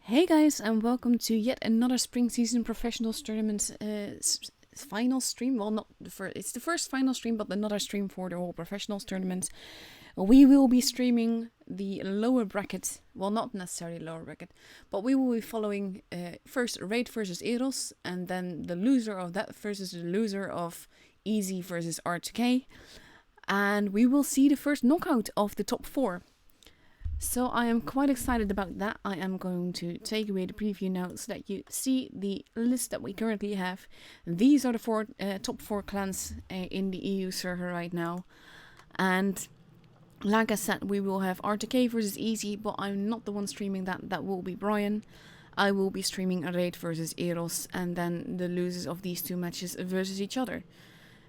Hey guys, and welcome to yet another spring season professionals tournament final stream. Well, not the first, it's the first final stream, but another stream for the whole professionals tournament. We will be streaming the lower bracket, well, not necessarily lower bracket, but we will be following first Raid versus Eros, and then the loser of that versus the loser of Easy versus R2K, and we will see the first knockout of the top 4. So I am quite excited about that. I am going to take away the preview now so that you see the list that we currently have. These are the top 4 clans in the EU server right now. And like I said, we will have R2K versus Easy, but I'm not the one streaming that. That will be Brian. I will be streaming a Raid versus Eros, and then the losers of these two matches versus each other.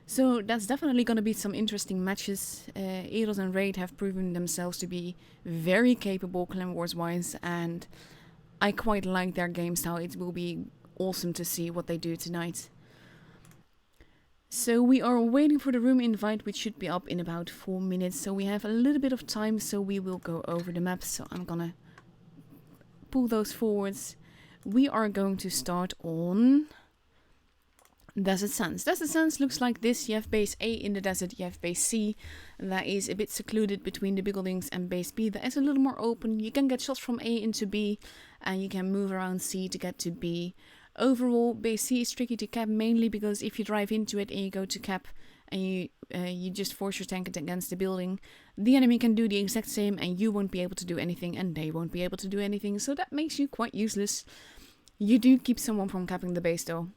So that's definitely going to be some interesting matches. Eros and Raid have proven themselves to be very capable clan wars wise, and I quite like their game style. It will be awesome to see what they do tonight. So we are waiting for the room invite, which should be up in about 4 minutes. So we have a little bit of time, so we will go over the map. So I'm gonna pull those forwards. We are going to start on Desert Sands. Desert Sands looks like this. You have base A in the desert, you have base C, that is a bit secluded between the buildings, and base B that is a little more open. You can get shots from A into B, and you can move around C to get to B. Overall, base C is tricky to cap, mainly because if you drive into it and you go to cap and you just force your tank against the building, the enemy can do the exact same and you won't be able to do anything and they won't be able to do anything, so that makes you quite useless. You do keep someone from capping the base though.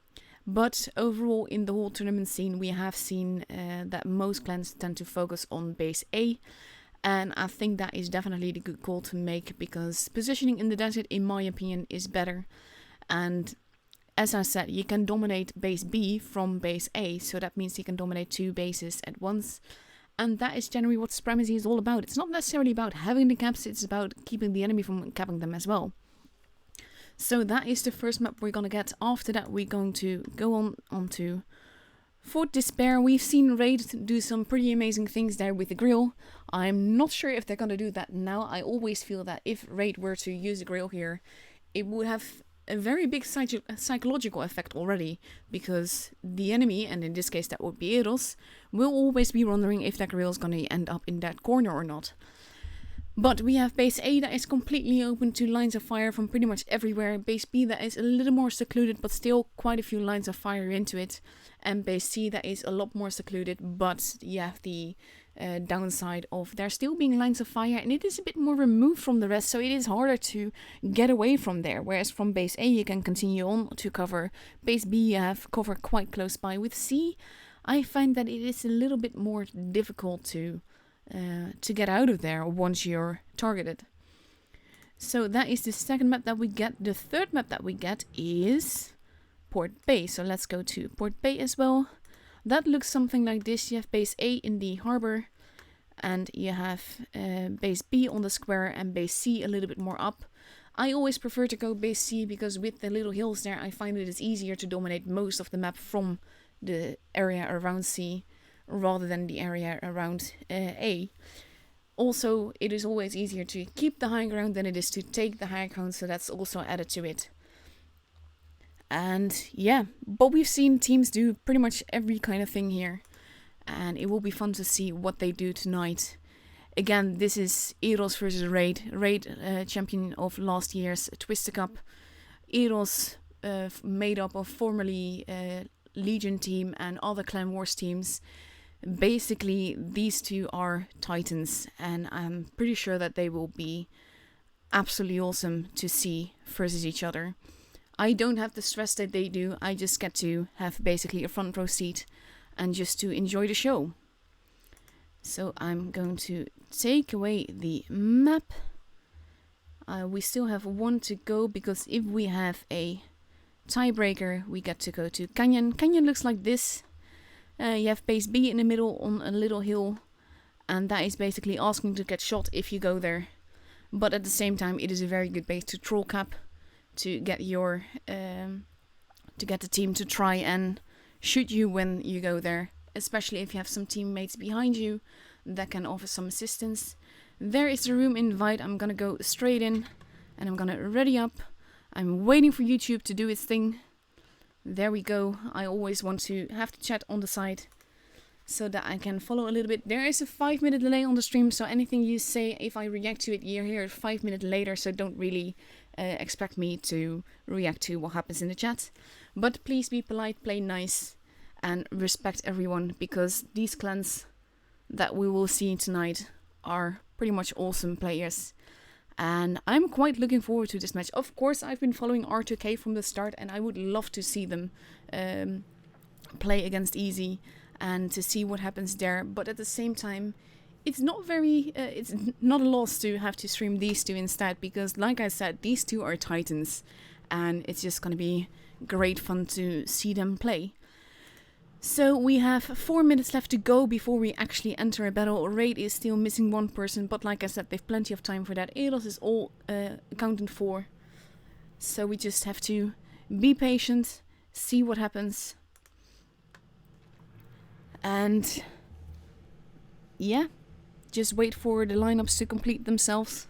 But overall, in the whole tournament scene, we have seen that most clans tend to focus on base A. And I think that is definitely the good call to make, because positioning in the desert, in my opinion, is better. And as I said, you can dominate base B from base A. So that means you can dominate 2 bases at once. And that is generally what supremacy is all about. It's not necessarily about having the caps, it's about keeping the enemy from capping them as well. So that is the first map we're going to get. After that, we're going to go on to Fort Despair. We've seen Raid do some pretty amazing things there with the grill. I'm not sure if they're going to do that now. I always feel that if Raid were to use the grill here, it would have a very big psychological effect already, because the enemy, and in this case that would be Eros, will always be wondering if that grill is going to end up in that corner or not. But we have base A that is completely open to lines of fire from pretty much everywhere. Base B that is a little more secluded, but still quite a few lines of fire into it. And base C that is a lot more secluded, but you have the downside of there still being lines of fire, and it is a bit more removed from the rest, so it is harder to get away from there. Whereas from base A you can continue on to cover. Base B you have cover quite close by. With C, I find that it is a little bit more difficult to get out of there once you're targeted. So that is the second map that we get. The third map that we get is Port Bay. So let's go to Port Bay as well. That looks something like this. You have base A in the harbor, and you have base B on the square, and base C a little bit more up. I always prefer to go base C, because with the little hills there, I find it is easier to dominate most of the map from the area around C rather than the area around A. Also, it is always easier to keep the high ground than it is to take the high ground, so that's also added to it. And yeah, but we've seen teams do pretty much every kind of thing here, and it will be fun to see what they do tonight. Again, this is Eros versus Raid. Raid, champion of last year's Twister Cup. Eros, made up of formerly Legion team and other Clan Wars teams. Basically, these two are titans, and I'm pretty sure that they will be absolutely awesome to see versus each other. I don't have the stress that they do. I just get to have basically a front row seat and just to enjoy the show. So I'm going to take away the map. We still have 1 to go, because if we have a tiebreaker, we get to go to Canyon. Canyon looks like this. You have base B in the middle on a little hill, and that is basically asking to get shot if you go there. But at the same time, it is a very good base to troll cap, to get your to get the team to try and shoot you when you go there, especially if you have some teammates behind you that can offer some assistance. There is the room invite. I'm gonna go straight in, and I'm gonna ready up. I'm waiting for YouTube to do its thing. There we go. I always want to have the chat on the side so that I can follow a little bit. There is a 5-minute delay on the stream, so anything you say, if I react to it, you're here 5 minutes later, so don't really expect me to react to what happens in the chat. But please be polite, play nice, and respect everyone, because these clans that we will see tonight are pretty much awesome players. And I'm quite looking forward to this match. Of course, I've been following R2K from the start, and I would love to see them play against Easy and to see what happens there. But at the same time, it's not a loss to have to stream these two instead, because like I said, these two are titans, and it's just gonna be great fun to see them play. So we have 4 minutes left to go before we actually enter a battle. Raid is still missing one person, but like I said, they've plenty of time for that. Eidos is all accounted for. So we just have to be patient, see what happens. And yeah, just wait for the lineups to complete themselves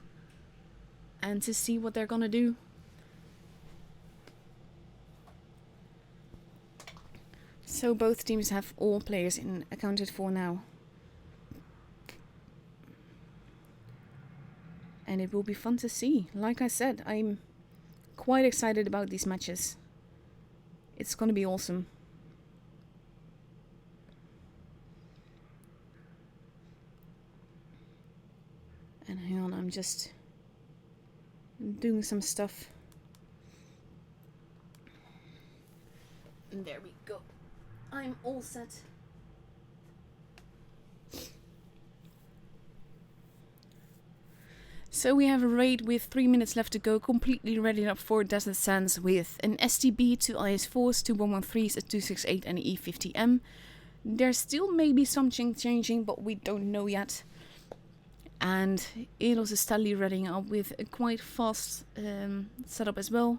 and to see what they're gonna do. So both teams have all players accounted for now. And it will be fun to see. Like I said, I'm quite excited about these matches. It's gonna be awesome. And hang on, I'm just doing some stuff. And there we go. I'm all set. So we have a raid with 3 minutes left to go, completely ready up for Desert Sands with an STB, 2 IS-4s, 2 113s, a 268 and an E50M. There still may be something changing, but we don't know yet. And Eidos is steadily readying up with a quite fast setup as well.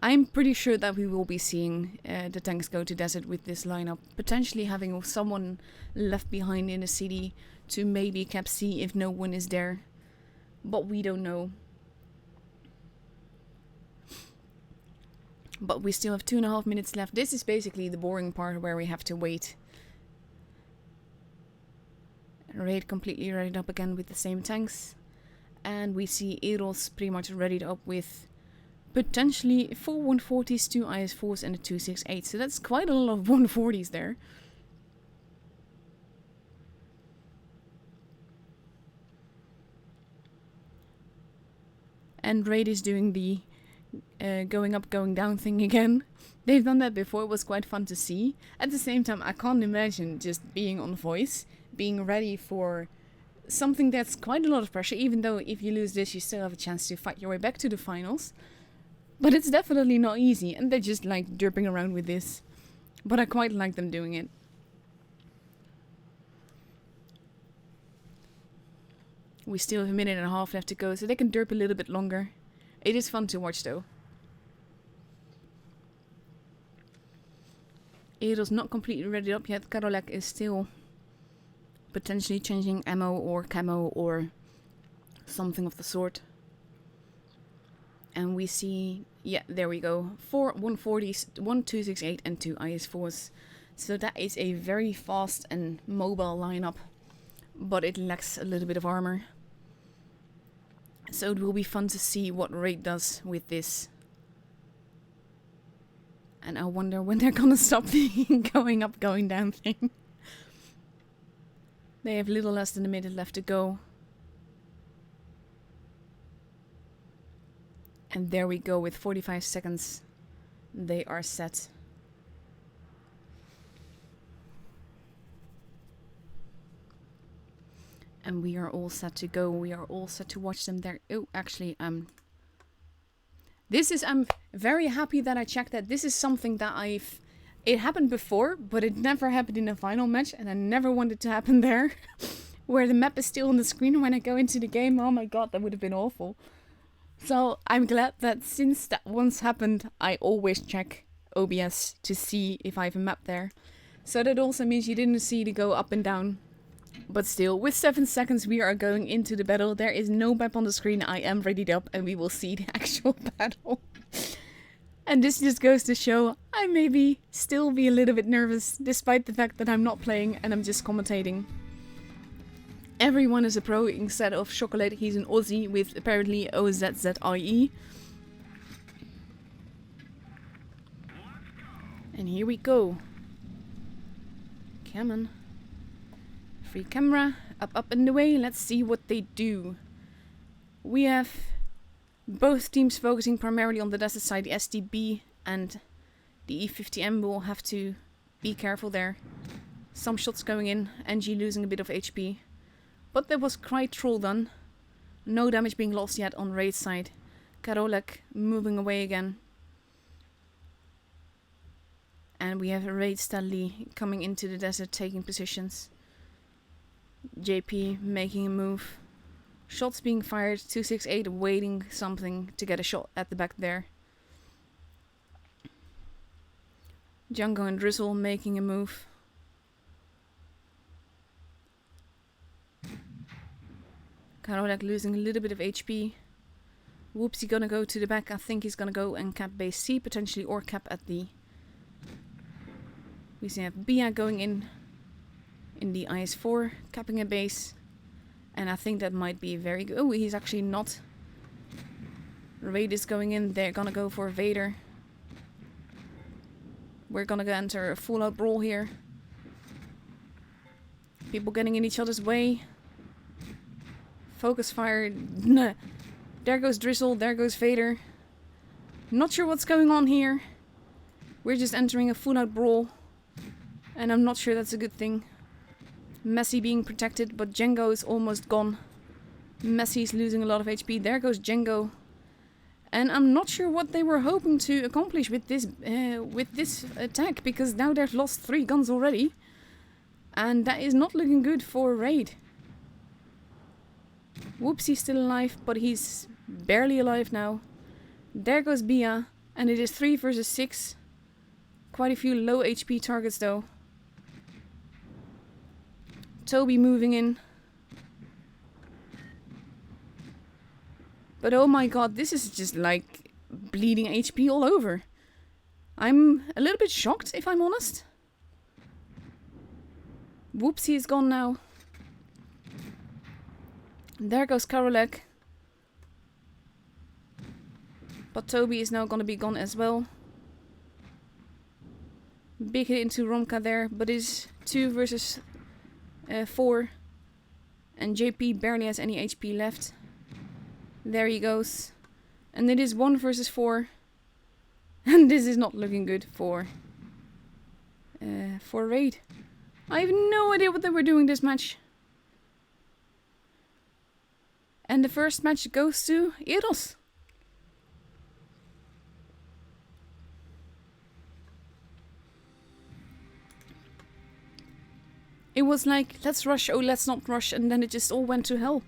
I'm pretty sure that we will be seeing the tanks go to desert with this lineup. Potentially having someone left behind in the city to maybe cap C if no one is there. But we don't know. But we still have 2.5 minutes left. This is basically the boring part where we have to wait. Raid completely readied up again with the same tanks. And we see Eidos pretty much readied up with potentially 4 140s, 2 IS-4s and a 268. So that's quite a lot of 140s there. And Raid is doing the going up, going down thing again. They've done that before, it was quite fun to see. At the same time, I can't imagine just being on voice, being ready for something that's quite a lot of pressure, even though if you lose this, you still have a chance to fight your way back to the finals. But it's definitely not easy, and they're just like derping around with this. But I quite like them doing it. We still have a minute and a half left to go, so they can derp a little bit longer. It is fun to watch though. Eidos not completely ready up yet. Karolek is still potentially changing ammo or camo or something of the sort. And we see, yeah, there we go. 4 140s, 1 268 and 2 IS-4s. So that is a very fast and mobile lineup. But it lacks a little bit of armor. So it will be fun to see what Raid does with this. And I wonder when they're gonna stop the going up, going down thing. They have little less than a minute left to go. And there we go, with 45 seconds. They are set. And we are all set to go. We are all set to watch them there. Oh, actually, I'm very happy that I checked that. This is something that it happened before, but it never happened in a final match, and I never wanted to happen there. Where the map is still on the screen when I go into the game. Oh my god, that would have been awful. So I'm glad that since that once happened, I always check OBS to see if I have a map there. So that also means you didn't see the go up and down. But still, with 7 seconds we are going into the battle. There is no map on the screen. I am readied up and we will see the actual battle. And this just goes to show I maybe still be a little bit nervous, despite the fact that I'm not playing and I'm just commentating. Everyone is a pro instead of Chocolate. He's an Aussie with apparently OZZIE. And here we go. Come on. Free camera. Up and away. Let's see what they do. We have both teams focusing primarily on the desert side. The STB and the E50M will have to be careful there. Some shots going in. NG losing a bit of HP. But there was quite troll done. No damage being lost yet on Raid's side. Karolek moving away again. And we have Raid steadily coming into the desert, taking positions. JP making a move. Shots being fired. 268 waiting something to get a shot at the back there. Django and Drizzle making a move. Karolek losing a little bit of HP. Whoopsie gonna go to the back. I think he's gonna go and cap base C potentially, or cap at the... We see have Bia going in the IS-4, capping a base. And I think that might be very good. Oh, he's actually not. Raid is going in. They're gonna go for Vader. We're gonna go enter a full-out brawl here. People getting in each other's way. Focus fire. Nah. There goes Drizzle. There goes Vader. Not sure what's going on here. We're just entering a full-out brawl. And I'm not sure that's a good thing. Messi being protected, but Django is almost gone. Messi's losing a lot of HP. There goes Django. And I'm not sure what they were hoping to accomplish with this attack, because now they've lost 3 guns already. And that is not looking good for Raid. Whoopsie's still alive, but he's barely alive now. There goes Bia, and it is 3 versus 6. Quite a few low HP targets though. Toby moving in. But oh my god, this is just like bleeding HP all over. I'm a little bit shocked, if I'm honest. Whoopsie is gone now. There goes Karolek. But Toby is now gonna be gone as well. Big hit into Romka there, but is 2 versus 4. And JP barely has any HP left. There he goes. And it is 1 versus 4. And this is not looking good for Raid. I have no idea what they were doing this match. And the first match goes to Eros. It was like, let's rush, oh let's not rush, and then it just all went to hell.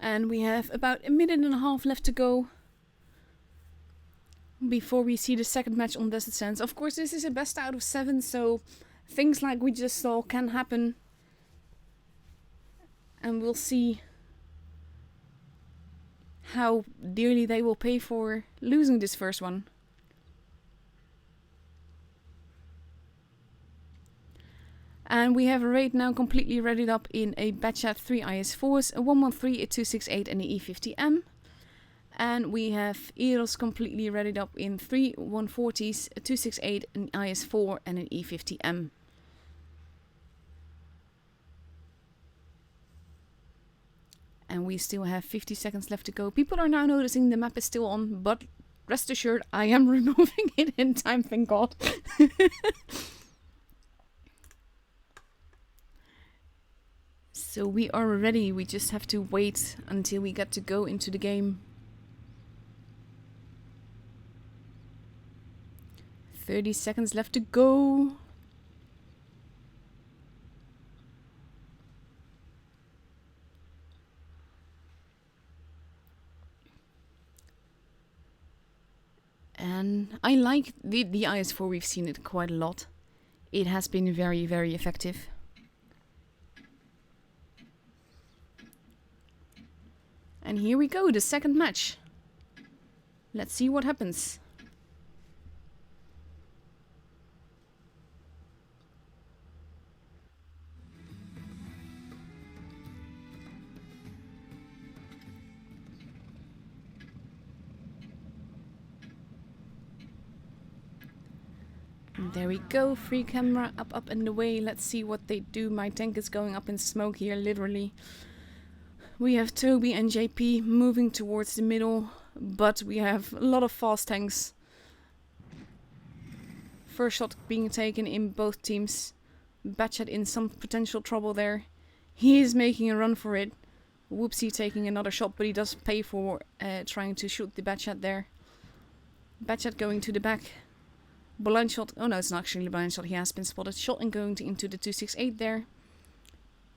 And we have about 1.5 minutes left to go before we see the second match on Desert Sands. Of course, this is a best out of 7, so things like we just saw can happen. And we'll see how dearly they will pay for losing this first one. And we have a Raid now completely readied up in a batch at 3 IS-4s, a 113, a 268 and an E50M. And we have Eros completely readied up in 3 140s, a 268, an IS-4 and an E50M. And we still have 50 seconds left to go. People are now noticing the map is still on, but rest assured I am removing it in time, thank God. So we are ready, we just have to wait until we get to go into the game. 30 seconds left to go. And I like the IS-4, we've seen it quite a lot. It has been very, very effective. And here we go, the second match. Let's see what happens. There we go, free camera up and away. Let's see what they do. My tank is going up in smoke here, literally. We have Toby and JP moving towards the middle, but we have a lot of fast tanks. First shot being taken in both teams. Batchat in some potential trouble there. He is making a run for it. Whoopsie taking another shot, but he does pay for trying to shoot the Batchat there. Batchat going to the back. Blind shot. Oh no, it's not actually a blind shot. He has been spotted. Shot and going into the 268 there.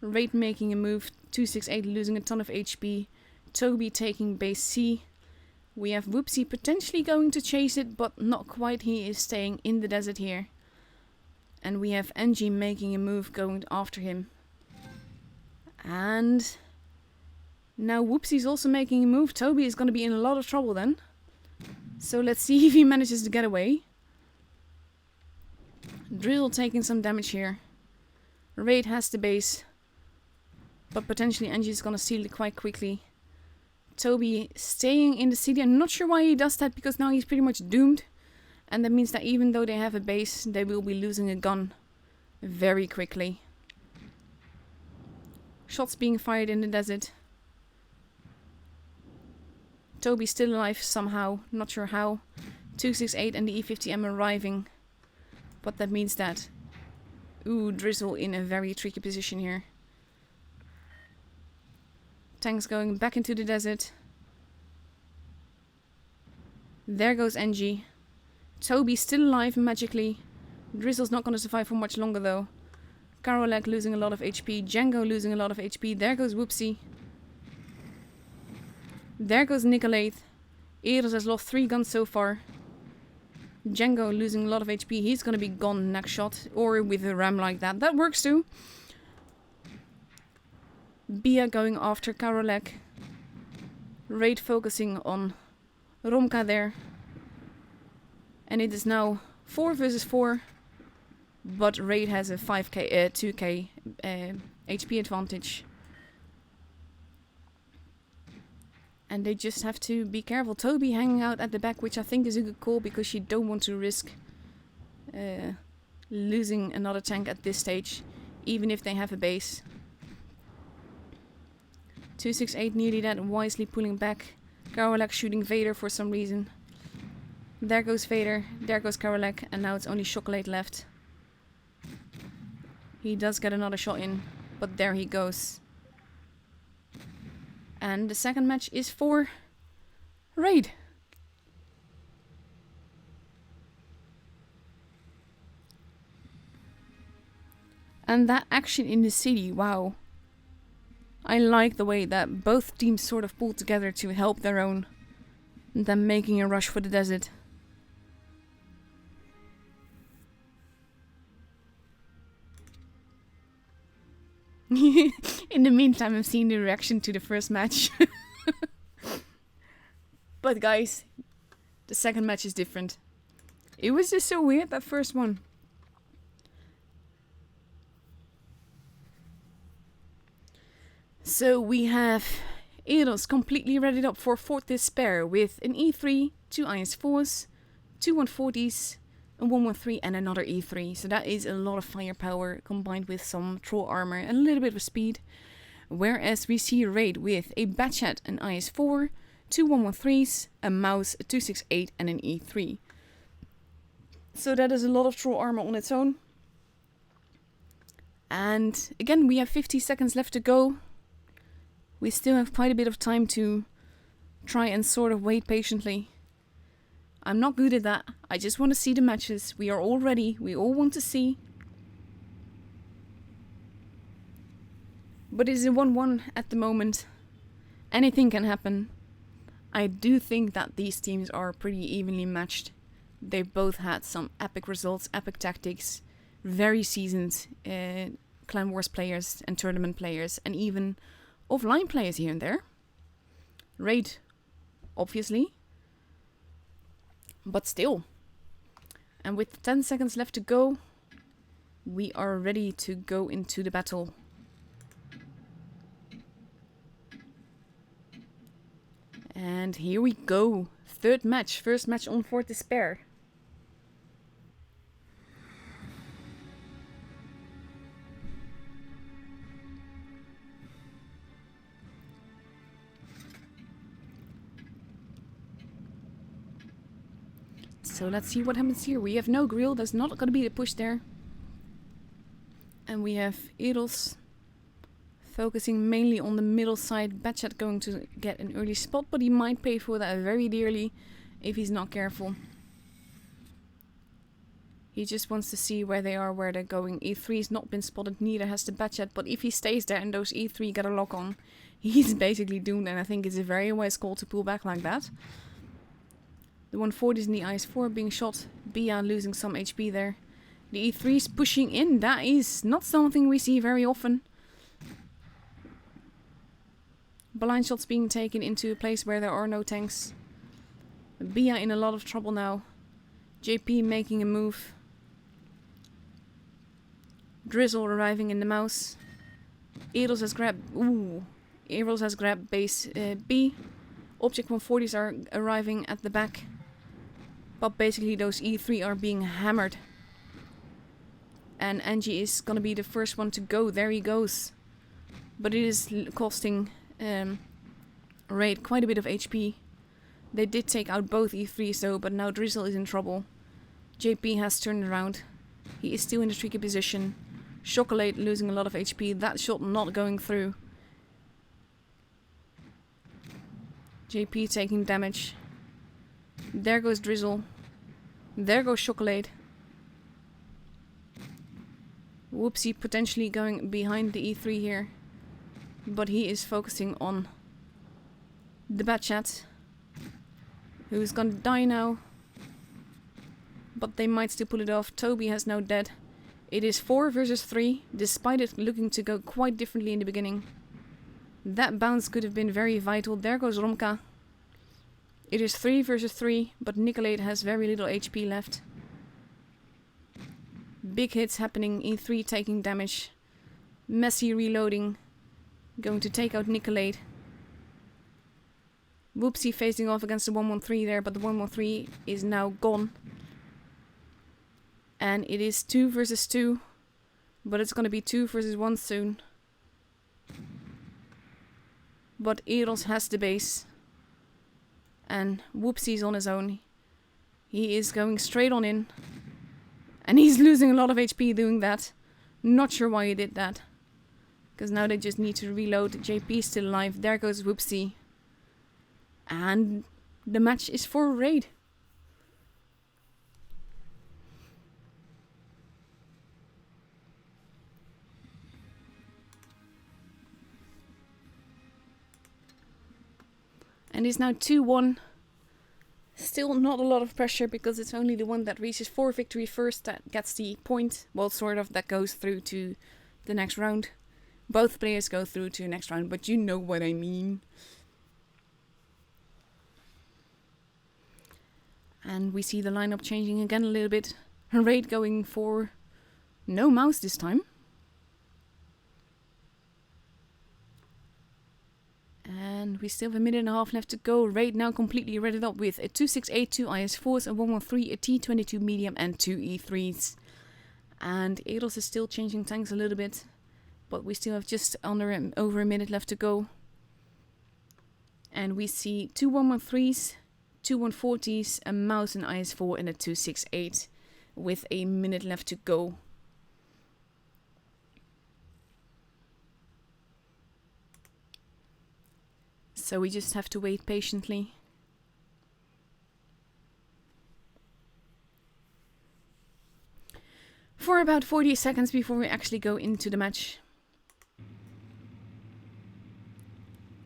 Raid making a move. 268 losing a ton of HP. Toby taking base C. We have Whoopsie potentially going to chase it, but not quite. He is staying in the desert here. And we have NG making a move going after him. And now Whoopsie's also making a move. Toby is going to be in a lot of trouble then. So let's see if he manages to get away. Drizzle taking some damage here. Raid has the base. But potentially NG is gonna steal it quite quickly. Toby staying in the city. I'm not sure why he does that, because now he's pretty much doomed. And that means that even though they have a base, they will be losing a gun very quickly. Shots being fired in the desert. Toby still alive somehow, not sure how. 268 and the E50M arriving. But that means that... Ooh, Drizzle in a very tricky position here. Tanks going back into the desert. There goes NG. Toby still alive magically. Drizzle's not going to survive for much longer though. Karolek losing a lot of HP. Django losing a lot of HP. There goes Whoopsie. There goes Nicolaith. Eros has lost 3 guns so far. Django losing a lot of HP. He's gonna be gone next shot. Or with a ram like that. That works too. Bia going after Karolek. Raid focusing on Romka there. And it is now 4 versus 4. But Raid has a 2k HP advantage. And they just have to be careful. Toby hanging out at the back, which I think is a good call, because you don't want to risk losing another tank at this stage, even if they have a base. 268 nearly dead, wisely pulling back. Karolek shooting Vader for some reason. There goes Vader, there goes Karolek, and now it's only Chocolate left. He does get another shot in, but there he goes. And the second match is for Raid. And that action in the city, wow. I like the way that both teams sort of pulled together to help their own. And then making a rush for the desert. In the meantime, I'm seeing the reaction to the first match. But guys, the second match is different. It was just so weird, that first one. So we have Eros completely readied up for Fort Despair with an E3, 2 IS-4s, 2 140s, a 113 and another E3. So that is a lot of firepower combined with some troll armor and a little bit of speed. Whereas we see Raid with a Batchat, an IS-4, 2 113s, a Mouse, a 268 and an E3. So that is a lot of troll armor on its own. And again, we have 50 seconds left to go. We still have quite a bit of time to try and sort of wait patiently. I'm not good at that. I just want to see the matches. We are all ready. We all want to see. But it is a 1-1 at the moment. Anything can happen. I do think that these teams are pretty evenly matched. They've both had some epic results, epic tactics. Very seasoned Clan Wars players and tournament players. And even offline players here and there. raid, obviously. But still. And with 10 seconds left to go, we are ready to go into the battle. And here we go. Third match. First match on Fort Despair. So let's see what happens here. We have no grill. There's not going to be the push there. And we have Eros focusing mainly on the middle side. Batchat going to get an early spot, but he might pay for that very dearly if he's not careful. He just wants to see where they are, where they're going. E3's not been spotted, neither has the Batchat, but if he stays there and those E3 get a lock on, he's basically doomed, and I think it's a very wise call to pull back like that. The 140 is in the IS-4 being shot. Bia losing some HP there. The E3's pushing in. That is not something we see very often. Blind shots being taken into a place where there are no tanks. Bia in a lot of trouble now. JP making a move. Drizzle arriving in the mouse. Eros has grabbed... Ooh. Eros has grabbed base B. Object 140s are arriving at the back. But basically those E3 are being hammered. And Angie is gonna be the first one to go. There he goes. But it is costing Raid quite a bit of HP. They did take out both E3s though, but now Drizzle is in trouble. JP has turned around. He is still in a tricky position. Chocolate losing a lot of HP. That shot not going through. JP taking damage. There goes Drizzle. There goes Chocolate. Whoopsie potentially going behind the E3 here. But he is focusing on the Batchat, who's gonna die now. But they might still pull it off. Toby has now dead. It is 4 versus 3, despite it looking to go quite differently in the beginning. That bounce could have been very vital. There goes Romka. It is 3 versus 3, but Nicolate has very little HP left. Big hits happening, E3 taking damage. Messi reloading. Going to take out Nicolate. Whoopsie facing off against the 113 there, but the 113 is now gone. And it is 2 versus 2, but it's going to be 2 versus 1 soon. But Eros has the base. And Whoopsie's on his own. He is going straight on in. And he's losing a lot of HP doing that. Not sure why he did that. Because now they just need to reload. JP is still alive. There goes Whoopsie. And the match is for Raid. And it's now 2-1. Still not a lot of pressure because it's only the one that reaches 4 victory first that gets the point. Well, sort of, that goes through to the next round. Both players go through to the next round, but you know what I mean. And we see the lineup changing again a little bit. Raid going for no mouse this time. And we still have a minute and a half left to go. Raid now completely readied up with a 268, 2 IS-4s, a 113, a T-22 medium, and 2 E-3s. And Eros is still changing tanks a little bit. But we still have just over a minute left to go. And we see 2 113s, 2 140s, a mouse, an IS-4, and a 268. With a minute left to go. So we just have to wait patiently. For about 40 seconds before we actually go into the match.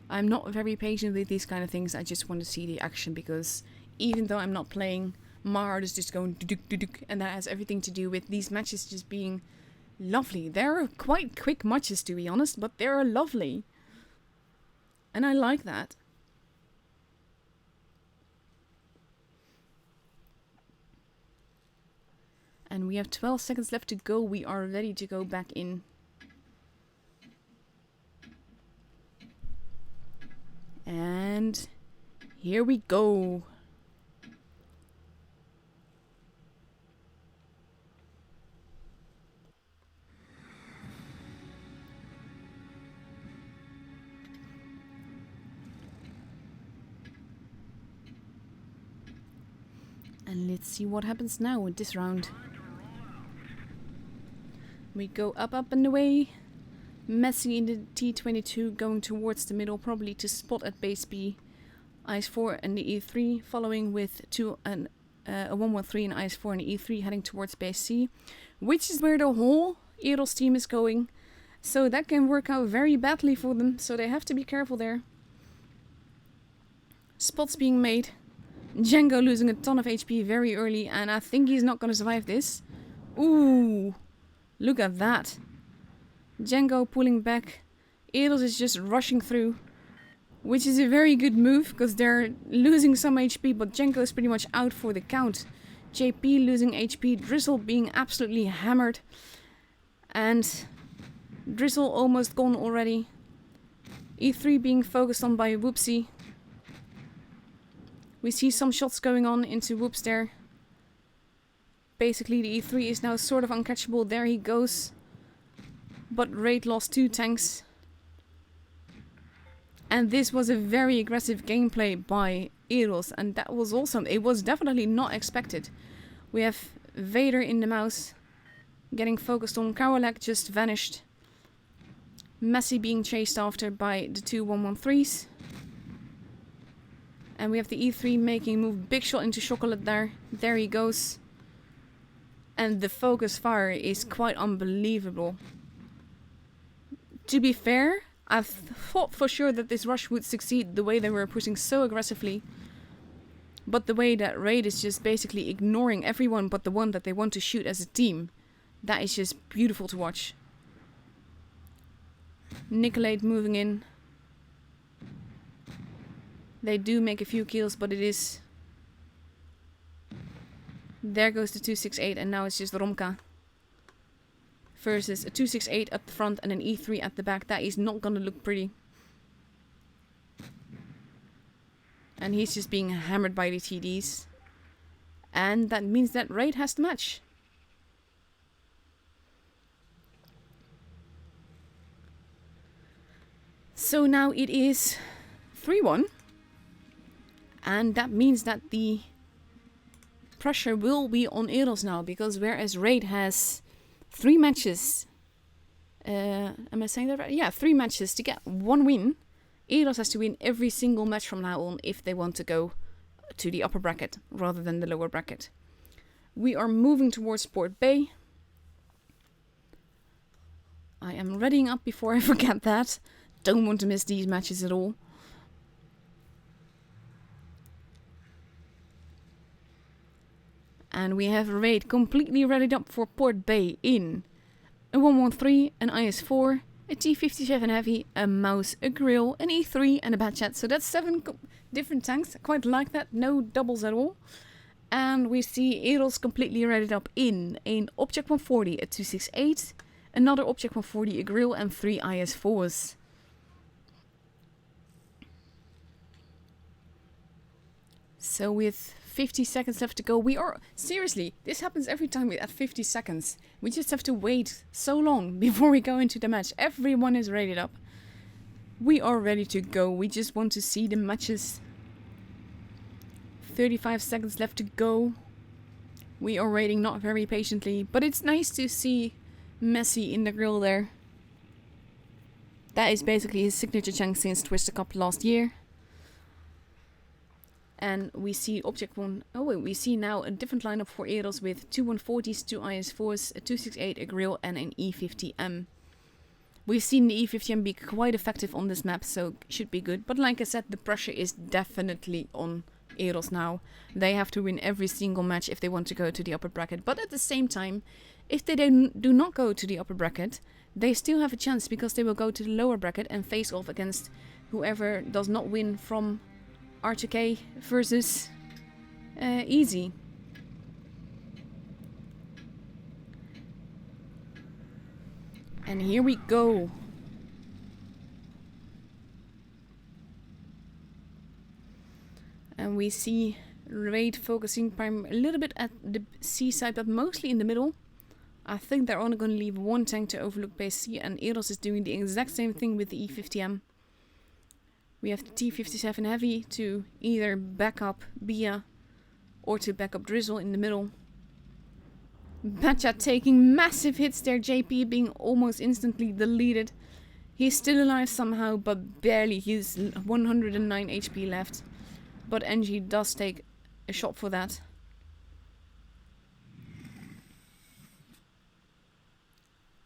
I'm not very patient with these kind of things. I just want to see the action because even though I'm not playing, my heart is just going duduk, and that has everything to do with these matches just being lovely. They're quite quick matches to be honest, but they're lovely. And I like that. And we have 12 seconds left to go. We are ready to go back in. And here we go. And let's see what happens now with this round. We go up, up and away. Messi in the T22 going towards the middle, probably to spot at base B. IS-4 and the E3 following with a 113 and IS-4 and the E3 heading towards base C, which is where the whole Eros team is going. So that can work out very badly for them, so they have to be careful there. Spots being made. Django losing a ton of HP very early, and I think he's not going to survive this. Ooh, look at that. Django pulling back. Eros is just rushing through, which is a very good move, because they're losing some HP, but Django is pretty much out for the count. JP losing HP, Drizzle being absolutely hammered, and Drizzle almost gone already. E3 being focused on by Whoopsie. We see some shots going on into Whoops there. Basically the E3 is now sort of uncatchable. There he goes. But Raid lost 2 tanks. And this was a very aggressive gameplay by Eros. And that was awesome. It was definitely not expected. We have Vader in the mouse. Getting focused on. Karolak just vanished. Messi being chased after by the 2 113s. And we have the E3 making a move. Big shot into Chocolate there. There he goes. And the focus fire is quite unbelievable. To be fair, I thought for sure that this rush would succeed the way they were pushing so aggressively. But the way that Raid is just basically ignoring everyone but the one that they want to shoot as a team. That is just beautiful to watch. Nicolate moving in. They do make a few kills, but it is... There goes the 268, and now it's just Romka. Versus a 268 up the front and an E3 at the back. That is not gonna look pretty. And he's just being hammered by the TDs. And that means that Raid has the match. So now it is 3-1. And that means that the pressure will be on Eros now, because whereas Raid has 3 matches, am I saying that right? Yeah, 3 matches to get 1 win. Eros has to win every single match from now on if they want to go to the upper bracket rather than the lower bracket. We are moving towards Port Bay. I am readying up before I forget that. Don't want to miss these matches at all. And we have Raid completely readied up for Port Bay in a 113, an IS-4, a T-57 Heavy, a Mouse, a Grill, an E3 and a Batchat. So that's 7 different tanks. I quite like that. No doubles at all. And we see Eros completely readied up in an Object 140, a 268, another Object 140, a Grill and 3 IS-4s. So with 50 seconds left to go, we are... Seriously, this happens every time at 50 seconds. We just have to wait so long before we go into the match. Everyone is rated up. We are ready to go. We just want to see the matches. 35 seconds left to go. We are waiting not very patiently, but it's nice to see Messi in the grill there. That is basically his signature chunk since Twister Cup last year. And we see Object 1... Oh wait, we see now a different lineup for Eros with 2 140s, 2 IS-4s, a 268, a Grill and an E50M. We've seen the E50M be quite effective on this map, so should be good. But like I said, the pressure is definitely on Eros now. They have to win every single match if they want to go to the upper bracket. But at the same time, if they do not go to the upper bracket, they still have a chance because they will go to the lower bracket and face off against whoever does not win from R2K versus Easy. And here we go. And we see Raid focusing a little bit at the seaside, but mostly in the middle. I think they're only going to leave one tank to overlook base C, and Eros is doing the exact same thing with the E50M. We have the T57 Heavy to either back up Bia or to back up Drizzle in the middle. Batchat taking massive hits there, JP being almost instantly deleted. He's still alive somehow, but barely. He's 109 HP left. But NG does take a shot for that.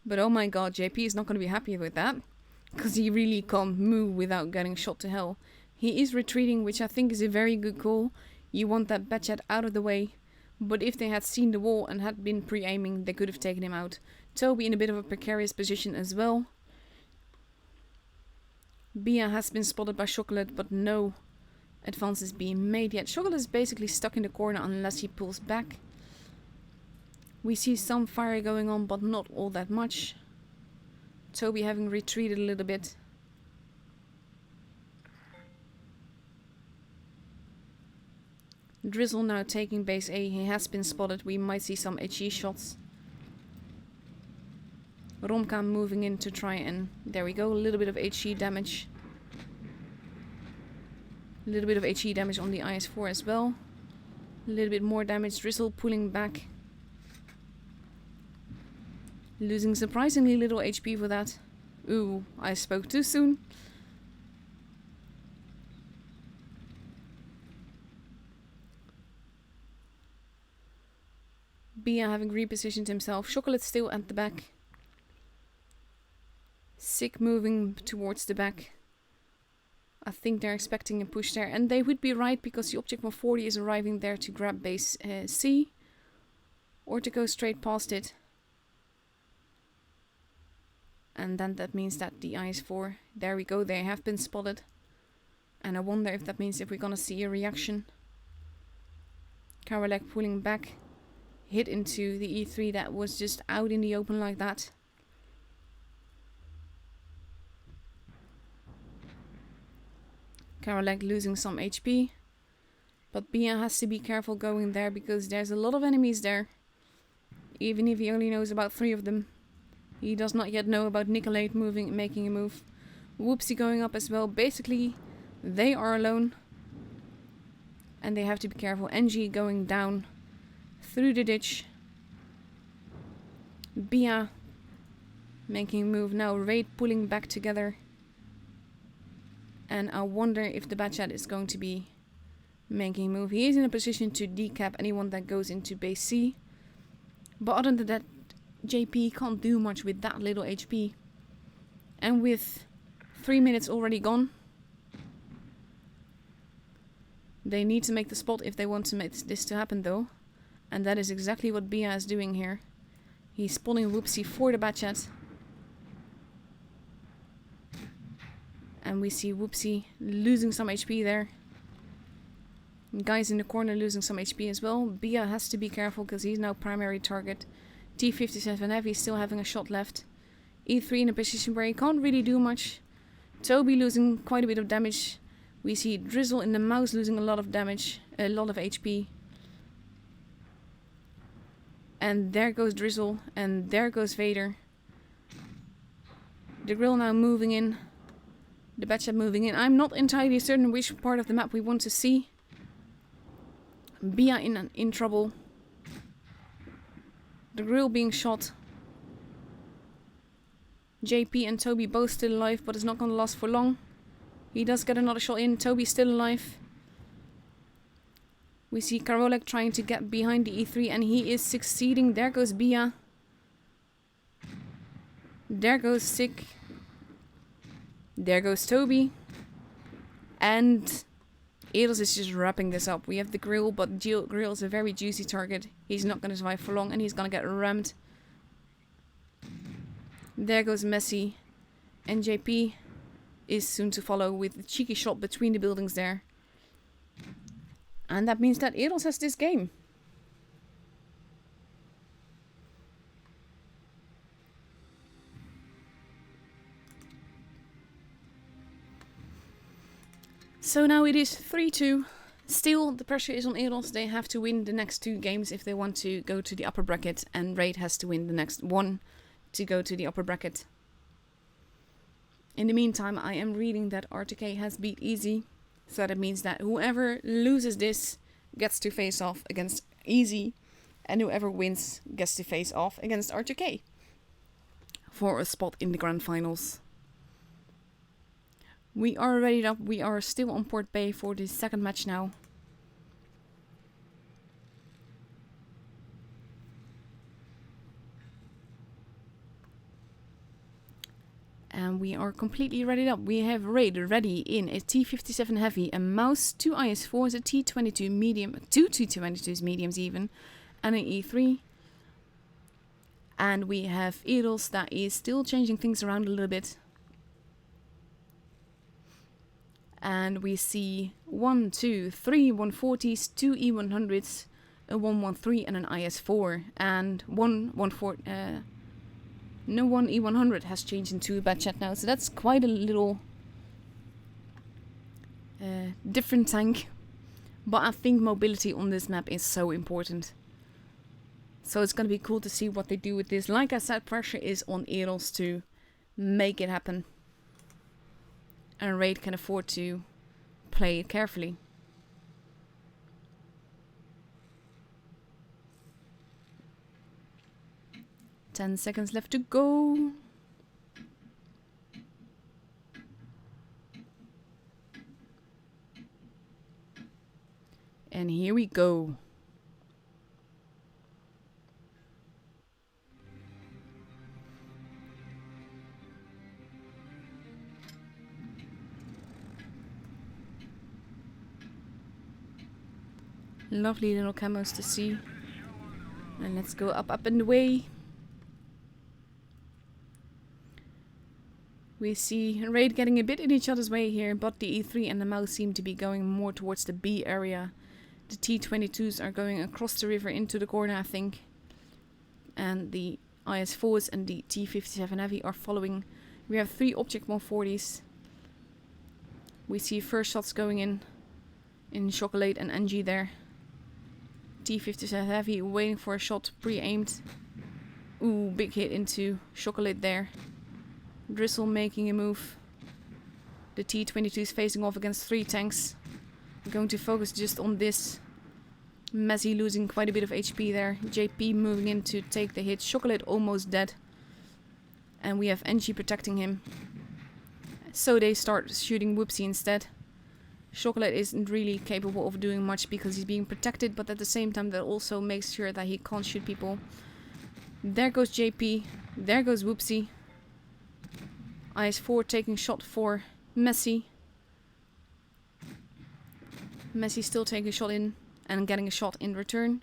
But oh my god, JP is not going to be happy with that. Because he really can't move without getting shot to hell. He is retreating, which I think is a very good call. You want that Batchat out of the way. But if they had seen the wall and had been pre-aiming, they could have taken him out. Toby in a bit of a precarious position as well. Bia has been spotted by Chocolate, but no advance is being made yet. Chocolate is basically stuck in the corner unless he pulls back. We see some fire going on, but not all that much. Toby having retreated a little bit. Drizzle now taking base A. He has been spotted. We might see some HE shots. Romka moving in to try and... There we go. A little bit of HE damage. A little bit of HE damage on the IS-4 as well. A little bit more damage. Drizzle pulling back. Losing surprisingly little HP for that. Ooh, I spoke too soon. Bia having repositioned himself. Chocolate still at the back. Sick moving towards the back. I think they're expecting a push there. And they would be right because the Object 140 is arriving there to grab base C. Or to go straight past it. And then that means that the IS-4, there we go, they have been spotted. And I wonder if that means if we're gonna see a reaction. Karolek pulling back. Hit into the E3 that was just out in the open like that. Karolek losing some HP. But Bia has to be careful going there because there's a lot of enemies there. Even if he only knows about 3 of them. He does not yet know about Nicolate making a move. Whoopsie going up as well. Basically, they are alone. And they have to be careful. NG going down through the ditch. Bia making a move now. Raid pulling back together. And I wonder if the Batchat is going to be making a move. He is in a position to decap anyone that goes into base C. But other than that, JP can't do much with that little HP. And with 3 minutes already gone, they need to make the spot if they want to make this to happen though. And that is exactly what Bia is doing here. He's spawning Whoopsie for the Batchat. And we see Whoopsie losing some HP there. Guys in the corner losing some HP as well. Bia has to be careful because he's now primary target. T57 Heavy still having a shot left. E3 in a position where he can't really do much. Toby losing quite a bit of damage. We see Drizzle in the mouse losing a lot of damage. A lot of HP. And there goes Drizzle. And there goes Vader. The grill now moving in. The Batchat moving in. I'm not entirely certain which part of the map we want to see. Bia in trouble. The grill being shot. JP and Toby both still alive, but it's not going to last for long. He does get another shot in. Toby's still alive. We see Karolek trying to get behind the E3 and he is succeeding. There goes Bia. There goes Sick. There goes Toby. And Eros is just wrapping this up. We have the grill, but grill is a very juicy target. He's not going to survive for long and he's going to get rammed. There goes Messi. And JP is soon to follow with a cheeky shot between the buildings there. And that means that Eros has this game. So now it is 3-2. Still, the pressure is on Eros. They have to win the next 2 games if they want to go to the upper bracket. And Raid has to win the next 1 to go to the upper bracket. In the meantime, I am reading that RTK has beat Easy. So that means that whoever loses this gets to face off against Easy. And whoever wins gets to face off against RTK for a spot in the grand finals. We are ready up. We are still on Port Bay for the second match now. And we are completely ready up. We have Raid ready in a T57 Heavy, a Mouse, 2 IS4s, a T22 Medium, 2 T22s Mediums even, and an E3. And we have Eros that is still changing things around a little bit. And we see 1, 2, 3 140s, 2 E100s, a 113 and an IS4. And one E100 has changed into a bad chat now. So that's quite a little different tank. But I think mobility on this map is so important. So it's going to be cool to see what they do with this. Like I said, pressure is on Eros to make it happen. And Raid can afford to play it carefully. Ten seconds left to go. And here we go. Lovely little camos to see. And let's go up and away. We see Raid getting a bit in each other's way here, but the E3 and the Mouse seem to be going more towards the B area. The T22s are going across the river into the corner, I think. And the IS4s and the T57 Heavy are following. We have 3 Object 140s. We see first shots going in Chocolate and NG there. T57 Heavy waiting for a shot, pre-aimed. Ooh, big hit into Chocolate there. Drizzle making a move. The T22 is facing off against 3 tanks. I'm going to focus just on this. Messi losing quite a bit of HP there. JP moving in to take the hit. Chocolate almost dead. And we have NG protecting him. So they start shooting Whoopsie instead. Chocolate isn't really capable of doing much because he's being protected, but at the same time that also makes sure that he can't shoot people. There goes JP. There goes Whoopsie. IS4 taking shot for Messi. Messi still taking a shot in and getting a shot in return.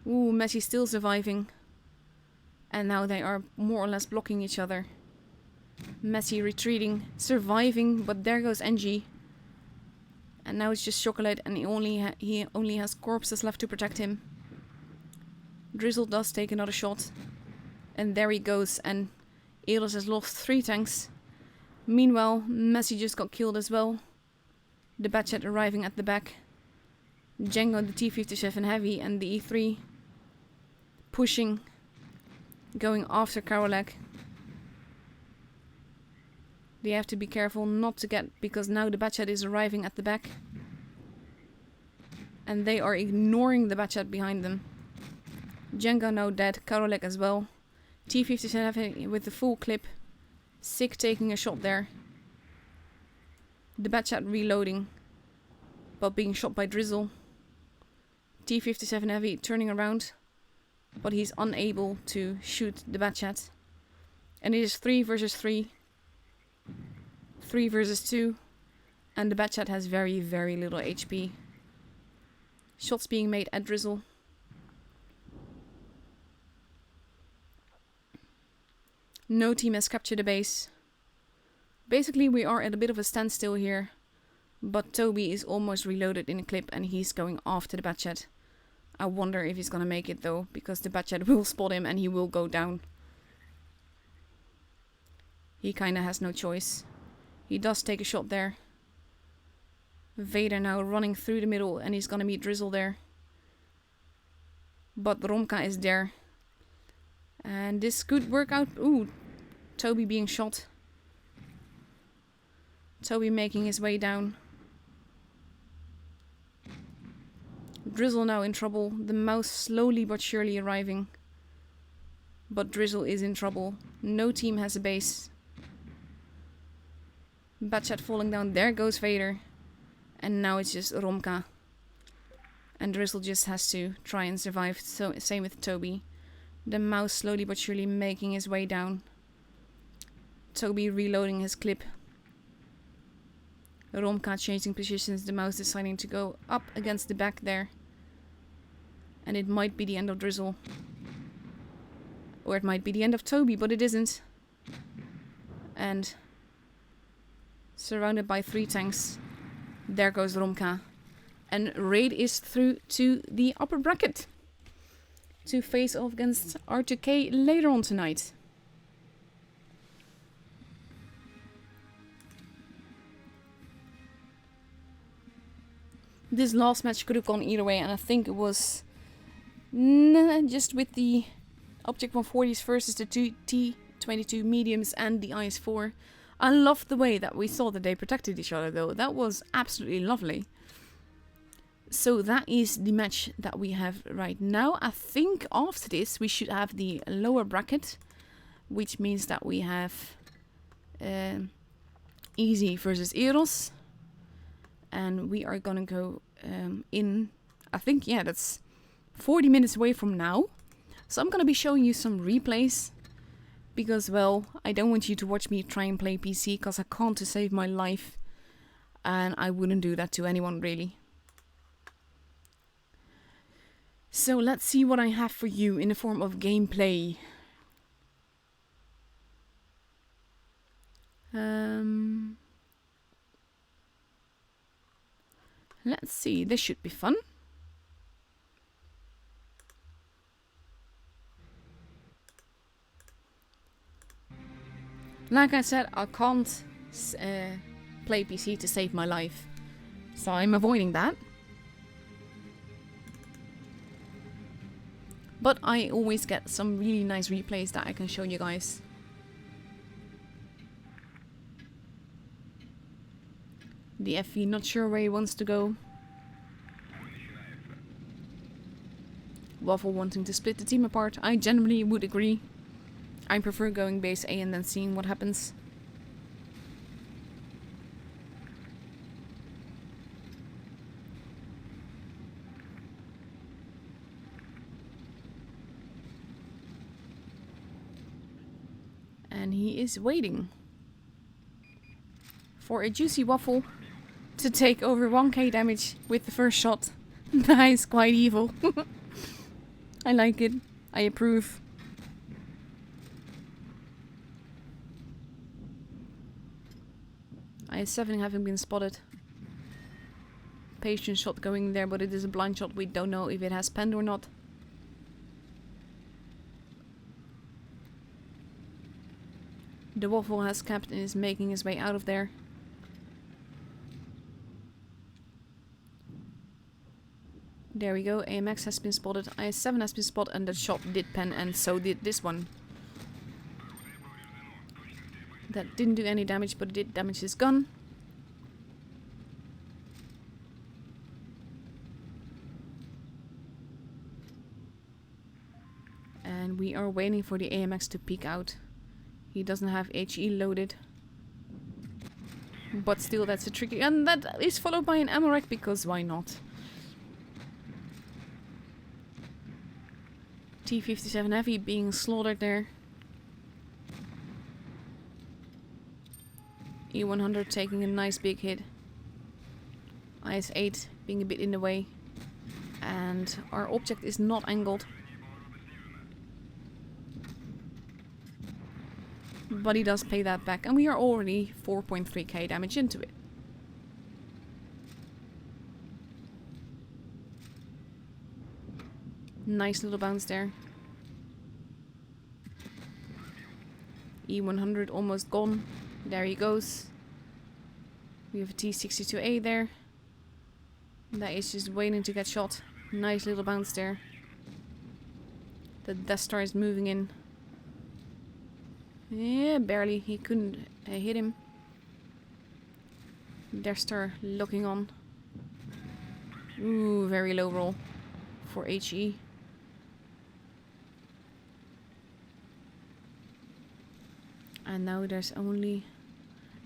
Ooh, Messi still surviving. And now they are more or less blocking each other. Messi retreating, surviving, but there goes NG. And now it's just Chocolate, and he only has corpses left to protect him. Drizzle does take another shot. And there he goes, and Eros has lost 3 tanks. Meanwhile, Messi just got killed as well. The Batchet arriving at the back. Django, the T57 Heavy, and the E3 pushing, going after Karolak. They have to be careful not to get, because now the Batchet is arriving at the back. And they are ignoring the Batchet behind them. Django now dead, Karolak as well. T57 with the full clip. Sick taking a shot there. The Batchet reloading, but being shot by Drizzle. T57 Heavy turning around, but he's unable to shoot the Batchet. And it is 3 versus 3. 3 versus 2. And the Batchet has very, very little HP. Shots being made at Drizzle. No team has captured the base. Basically, we are at a bit of a standstill here. But Toby is almost reloaded in a clip and he's going after the Batchet. I wonder if he's gonna make it though, because the Batchet will spot him and he will go down. He kinda has no choice. He does take a shot there. Vader now running through the middle, and he's gonna meet Drizzle there. But Romka is there. And this could work out. Ooh, Toby being shot. Toby making his way down. Drizzle now in trouble. The mouse slowly but surely arriving. But Drizzle is in trouble. No team has a base. Batchat falling down. There goes Vader. And now it's just Romka. And Drizzle just has to try and survive. So same with Toby. The mouse slowly but surely making his way down. Toby reloading his clip. Romka changing positions. The mouse deciding to go up against the back there. And it might be the end of Drizzle. Or it might be the end of Toby, but it isn't. And surrounded by 3 tanks. There goes Romka. And Raid is through to the upper bracket. To face off against R2K later on tonight. This last match could have gone either way, and I think it was just with the Object 140s versus the two T22 mediums and the IS-4. I loved the way that we saw that they protected each other though. That was absolutely lovely. So that is the match that we have right now. I think after this we should have the lower bracket, which means that we have Easy versus Eros. And we are gonna go in, I think, yeah, that's 40 minutes away from now. So I'm gonna be showing you some replays. Because, well, I don't want you to watch me try and play PC, because I can't to save my life. And I wouldn't do that to anyone, really. So let's see what I have for you in the form of gameplay. Let's see, this should be fun. Like I said, I can't play PC to save my life. So I'm avoiding that. But I always get some really nice replays that I can show you guys. The FV not sure where he wants to go. Waffle wanting to split the team apart. I generally would agree. I prefer going base A and then seeing what happens. And he is waiting for a juicy Waffle to take over 1k damage with the first shot. That is quite evil. I like it. I approve. IS-7 having been spotted. Patient shot going there, but it is a blind shot. We don't know if it has penned or not. The Waffle has capped and is making his way out of there. There we go. AMX has been spotted. IS-7 has been spotted, and that shot did pen, and so did this one. That didn't do any damage, but it did damage his gun. And we are waiting for the AMX to peek out. He doesn't have HE loaded. But still, that's a tricky... And that is followed by an ammo rack, because why not? T-57 Heavy being slaughtered there. E-100 taking a nice big hit. IS-8 being a bit in the way. And our object is not angled. But he does pay that back. And we are already 4.3k damage into it. Nice little bounce there. E-100 almost gone. There he goes. We have a T-62A there. That is just waiting to get shot. Nice little bounce there. The Death Star is moving in. Yeah, barely. He couldn't hit him. Death Star locking on. Ooh, very low roll for HE. And now there's only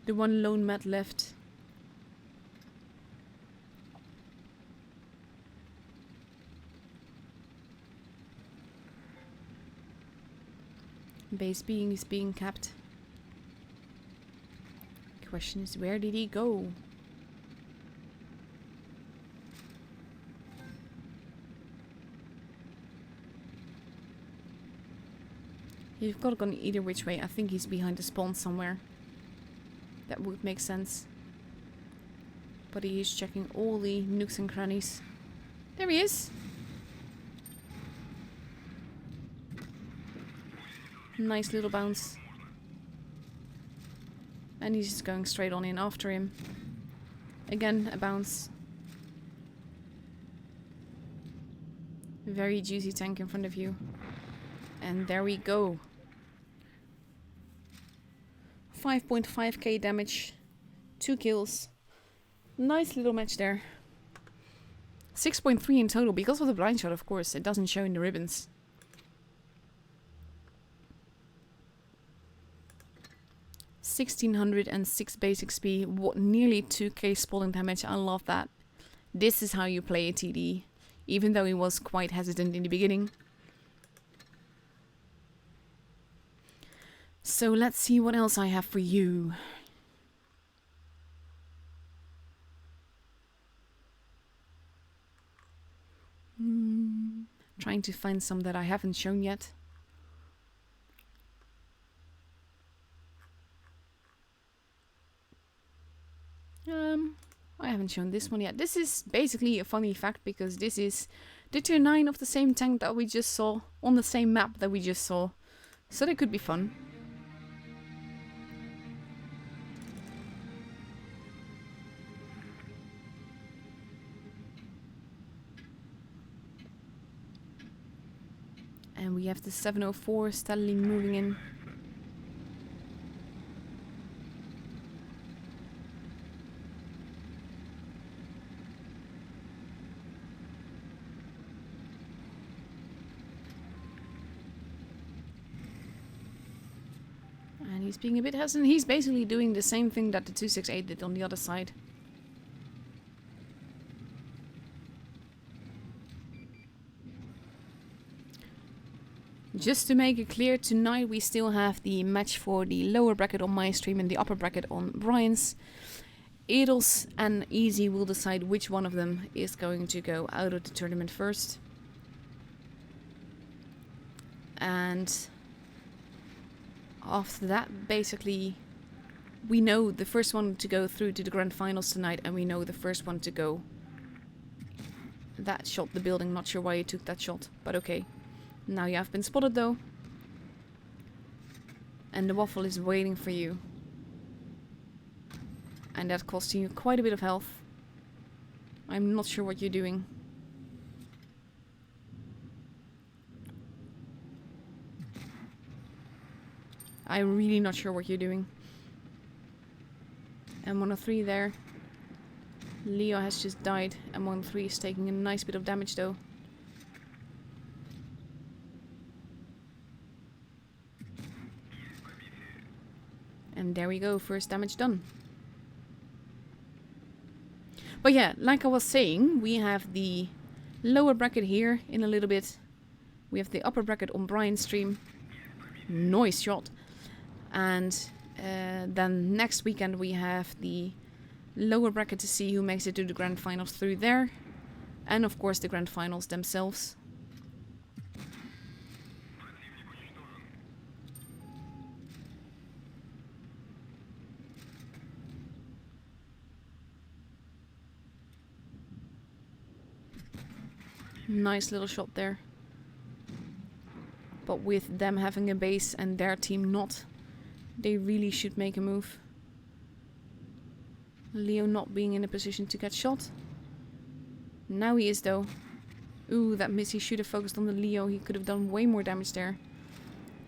the one lone mat left. Base being is being capped. Question is, where did he go? You've got to go either which way. I think he's behind the spawn somewhere. That would make sense. But he is checking all the nooks and crannies. There he is. Nice little bounce. And he's just going straight on in after him. Again, a bounce. Very juicy tank in front of you. And there we go. 5.5k damage. 2 kills. Nice little match there. 6.3 in total. Because of the blind shot, of course. It doesn't show in the ribbons. $1,606 base XP. What, nearly 2k spalling damage. I love that. This is how you play a TD. Even though he was quite hesitant in the beginning. So let's see what else I have for you. Trying to find some that I haven't shown yet. I haven't shown this one yet. This is basically a funny fact because this is the tier 9 of the same tank that we just saw on the same map that we just saw. So that could be fun. And we have the 704 steadily moving in. And he's being a bit hesitant. He's basically doing the same thing that the 268 did on the other side. Just to make it clear, tonight we still have the match for the lower bracket on my stream and the upper bracket on Brian's. Edels and Easy will decide which one of them is going to go out of the tournament first. And after that, basically, we know the first one to go through to the grand finals tonight, and we know the first one to go. That shot the building, not sure why you took that shot, but okay. Now you have been spotted though. And the waffle is waiting for you. And that costing you quite a bit of health. I'm not sure what you're doing. I'm really not sure what you're doing. M103 there. Leo has just died. M103 is taking a nice bit of damage though. And there we go, first damage done. But yeah, like I was saying, we have the lower bracket here in a little bit. We have the upper bracket on Brian's stream. Nice shot. And then next weekend we have the lower bracket to see who makes it to the grand finals through there. And of course the grand finals themselves. Nice little shot there. But with them having a base and their team not, they really should make a move. Leo not being in a position to get shot. Now he is though. Ooh, that miss. He should have focused on the Leo. He could have done way more damage there.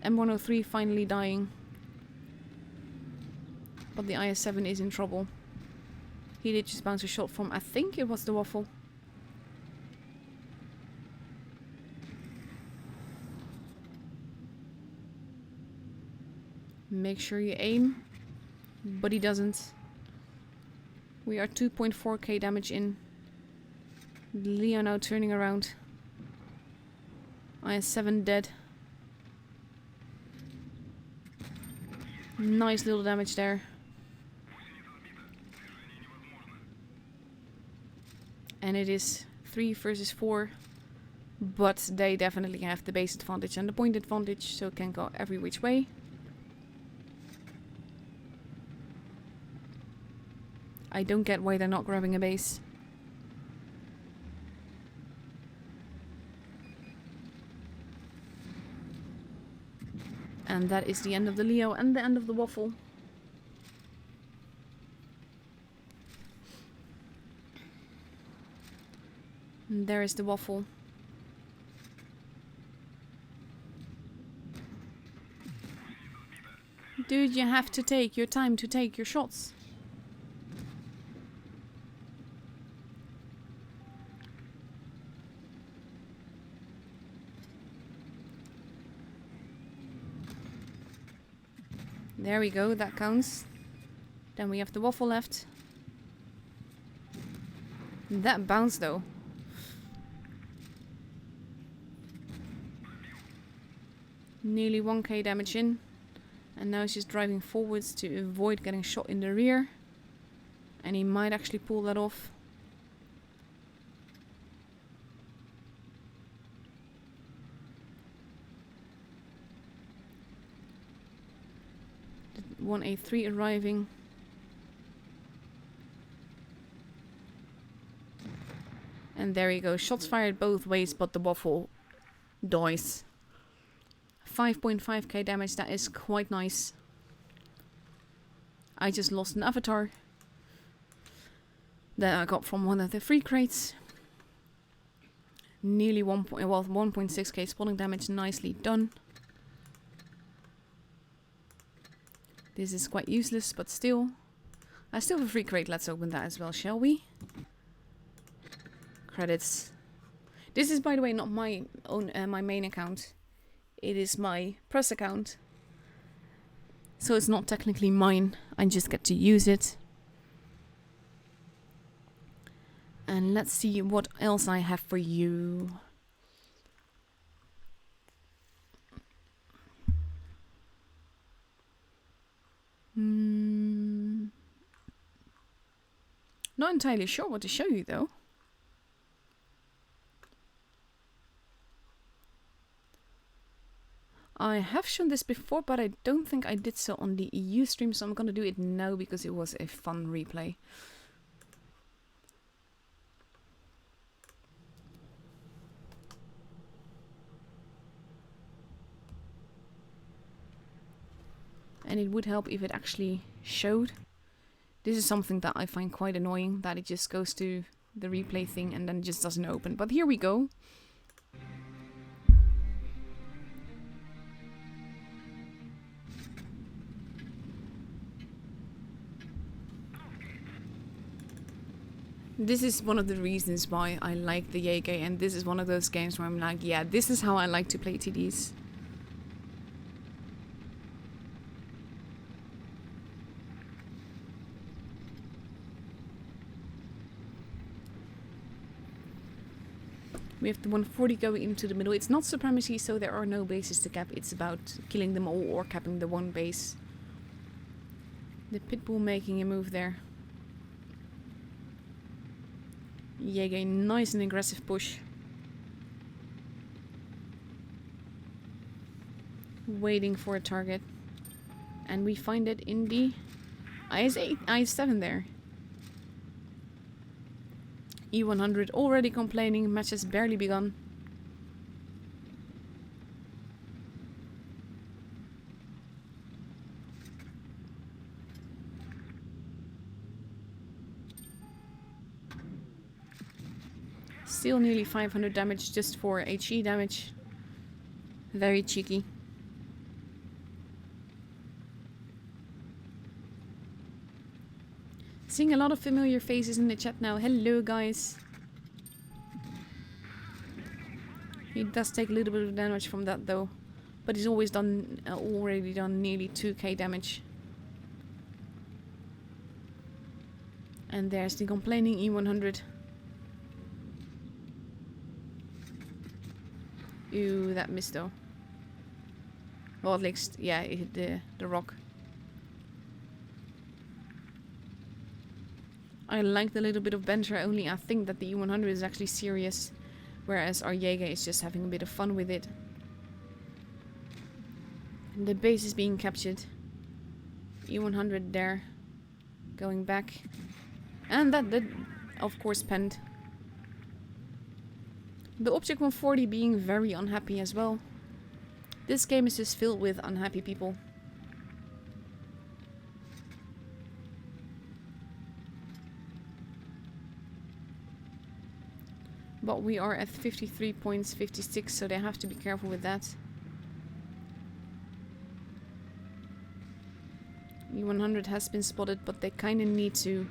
M103 finally dying. But the IS-7 is in trouble. He did just bounce a shot from, I think it was the Waffle. Make sure you aim. But he doesn't. We are 2.4k damage in. Leo now turning around. IS-7 dead. Nice little damage there. And it is 3 versus 4. But they definitely have the base advantage and the point advantage, so it can go every which way. I don't get why they're not grabbing a base. And that is the end of the Leo and the end of the Waffle. And there is the Waffle. Dude, you have to take your time to take your shots. There we go, that counts. Then we have the Waffle left. That bounced though. Nearly 1k damage in. And now he's just driving forwards to avoid getting shot in the rear. And he might actually pull that off. The 1A3 arriving. And there you go. Shots fired both ways, but the Waffle dies. 5.5k damage, that is quite nice. I just lost an avatar that I got from one of the free crates. Nearly 1.6k spawning damage, nicely done. This is quite useless, but still. I still have a free crate, let's open that as well, shall we? Credits. This is, by the way, not my own my main account. It is my press account. So it's not technically mine. I just get to use it. And let's see what else I have for you. Not entirely sure what to show you though. I have shown this before, but I don't think I did so on the EU stream, so I'm gonna do it now because it was a fun replay. And it would help if it actually showed. This is something that I find quite annoying, that it just goes to the replay thing and then just doesn't open. But here we go. This is one of the reasons why I like the Jaeger, and this is one of those games where I'm like, yeah, this is how I like to play TDs. We have the 140 going into the middle. It's not supremacy, so there are no bases to cap. It's about killing them all or capping the one base. The Pitbull making a move there. Jaeger, nice and aggressive push. Waiting for a target. And we find it in the IS-8, IS-7 there. E100 already complaining, match has barely begun. Still nearly 500 damage just for HE damage. Very cheeky. Seeing a lot of familiar faces in the chat now. Hello guys. He does take a little bit of damage from that though. But he's always done, already done nearly 2k damage. And there's the complaining E100. Ooh, that missed though. Well, at least, yeah, it hit the rock. I like the little bit of banter, only I think that the E100 is actually serious. Whereas our Jaeger is just having a bit of fun with it. The base is being captured. E100 there. Going back. And that did, of course, penned. The Object 140 being very unhappy as well. This game is just filled with unhappy people. But we are at 53 points, 56, so they have to be careful with that. E100 has been spotted, but they kind of need to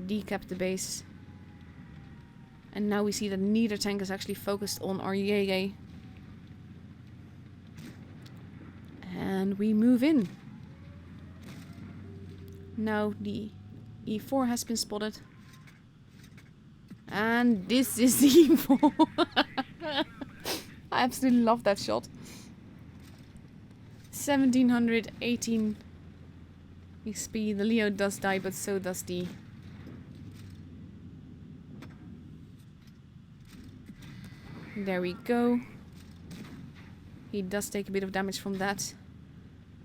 decap the base. And now we see that neither tank is actually focused on our Jaeger. And we move in. Now the E4 has been spotted. And this is the E4. I absolutely love that shot. 1718 XP. The Leo does die, but so does the... There we go. He does take a bit of damage from that.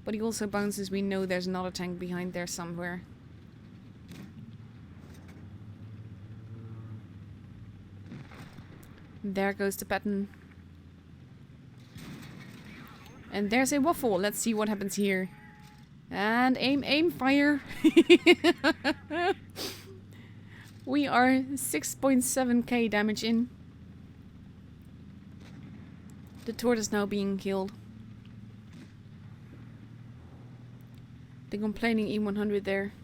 But he also bounces. We know there's another tank behind there somewhere. There goes the pattern. And there's a waffle. Let's see what happens here. And aim, aim, fire. We are 6.7k damage in. The turret is now being killed. The complaining E100 there.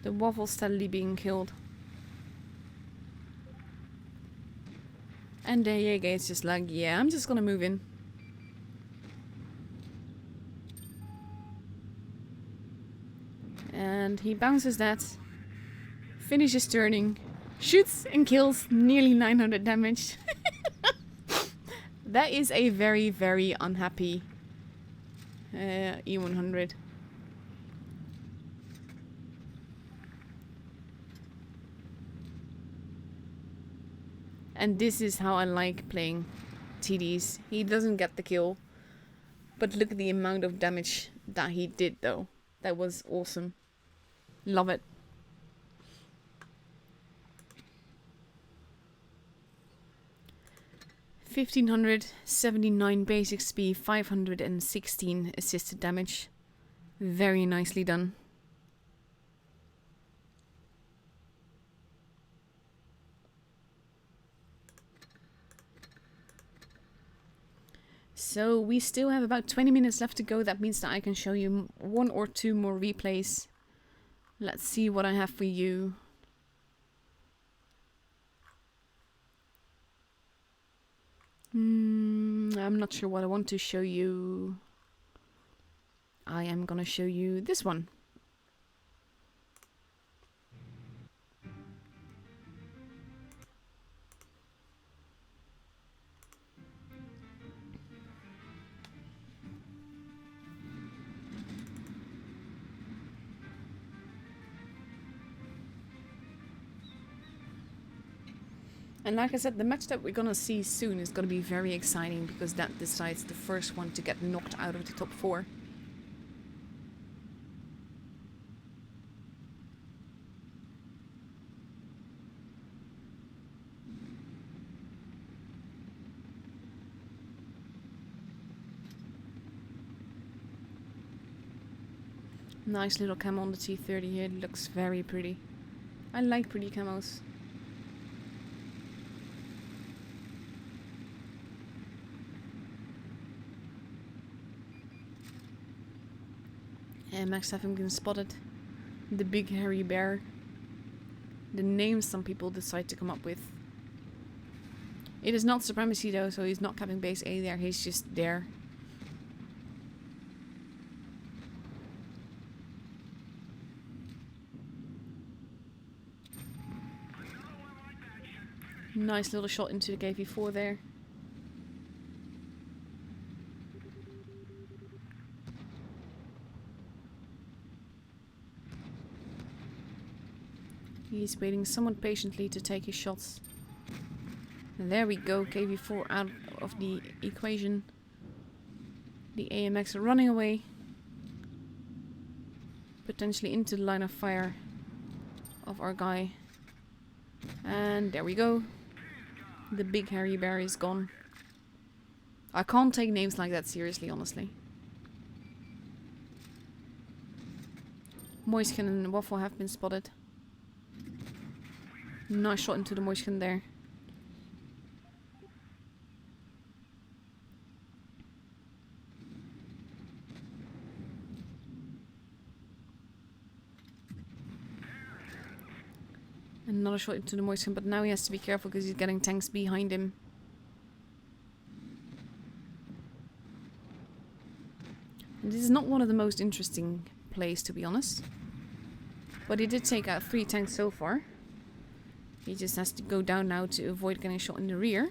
The waffle steadily being killed. And the Jaeger is just like, yeah, I'm just gonna move in. And he bounces that. Finishes turning. Shoots and kills nearly 900 damage. That is a very, very unhappy E100. And this is how I like playing TDs. He doesn't get the kill. But look at the amount of damage that he did though. That was awesome. Love it. $1,579 base XP, 516 assisted damage. Very nicely done. So we still have about 20 minutes left to go. That means that I can show you one or two more replays. Let's see what I have for you. I'm not sure what I want to show you. I am gonna show you this one. And like I said, the match that we're gonna see soon is gonna be very exciting because that decides the first one to get knocked out of the top 4. Nice little camo on the T30 here, it looks very pretty. I like pretty camos. And Max having been spotted. The big hairy bear. The names some people decide to come up with. It is not supremacy though, so he's not capping base A there, he's just there. Nice little shot into the KV-4 there. He's waiting somewhat patiently to take his shots. And there we go, KV-4 out of the equation. The AMX are running away. Potentially into the line of fire of our guy. And there we go. The big hairy bear is gone. I can't take names like that seriously, honestly. Moiskin and Waffle have been spotted. Nice shot into the Moiskin there. Another shot into the Moiskin, but now he has to be careful because he's getting tanks behind him. And this is not one of the most interesting plays, to be honest. But he did take out 3 tanks so far. He just has to go down now to avoid getting shot in the rear.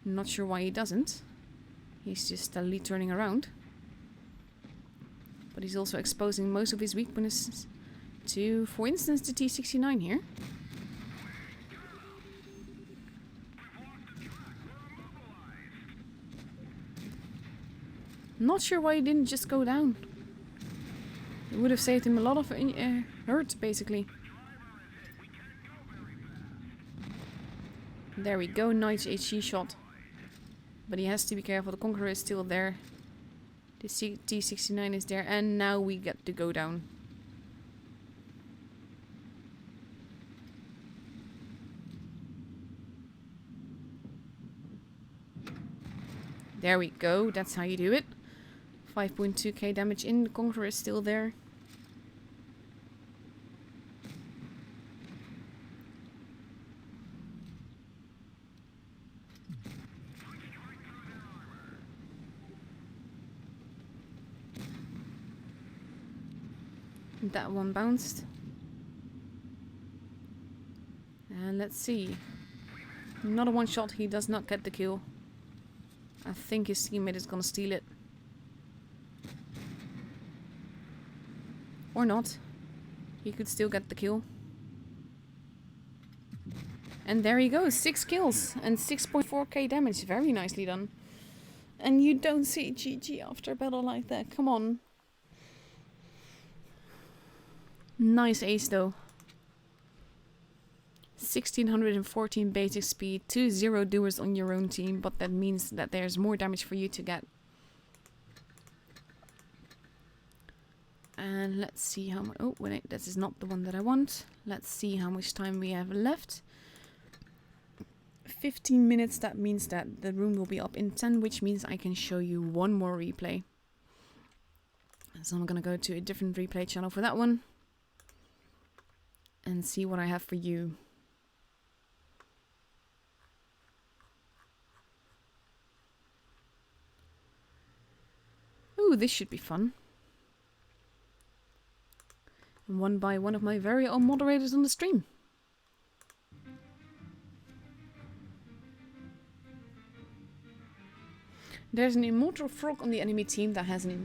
I'm not sure why he doesn't. He's just steadily turning around. But he's also exposing most of his weaknesses to, for instance, the T-69 here. Not sure why he didn't just go down. It would have saved him a lot of hurt, basically. There we go, nice HE shot. But he has to be careful, the Conqueror is still there. The T-69 is there, and now we get to go down. There we go, that's how you do it. 5.2k damage in, the Conqueror is still there. That one bounced. And let's see. Another one shot, he does not get the kill. I think his teammate is gonna steal it. Or not. He could still get the kill. And there he goes, 6 kills and 6.4k damage. Very nicely done. And you don't see GG after a battle like that. Come on. Nice ace though. 1614 basic speed, 2 0 doers on your own team, but that means that there's more damage for you to get. And let's see how much. Oh, wait, this is not the one that I want. Let's see how much time we have left. 15 minutes, that means that the room will be up in 10, which means I can show you one more replay. So I'm gonna go to a different replay channel for that one. And see what I have for you. Ooh, this should be fun. And won by one of my very own moderators on the stream. There's an immortal frog on the enemy team that has a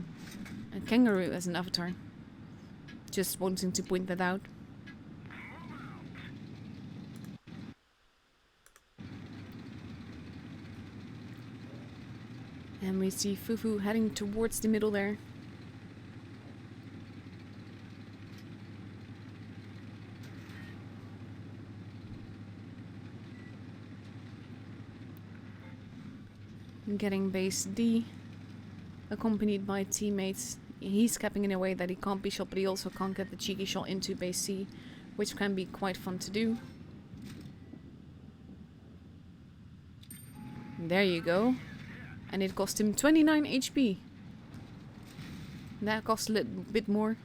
kangaroo as an avatar. Just wanting to point that out. And we see Fufu heading towards the middle there. Getting base D, accompanied by teammates. He's capping in a way that he can't be shot, but he also can't get the cheeky shot into base C, which can be quite fun to do. There you go. And it cost him 29 HP. That costs a little bit more.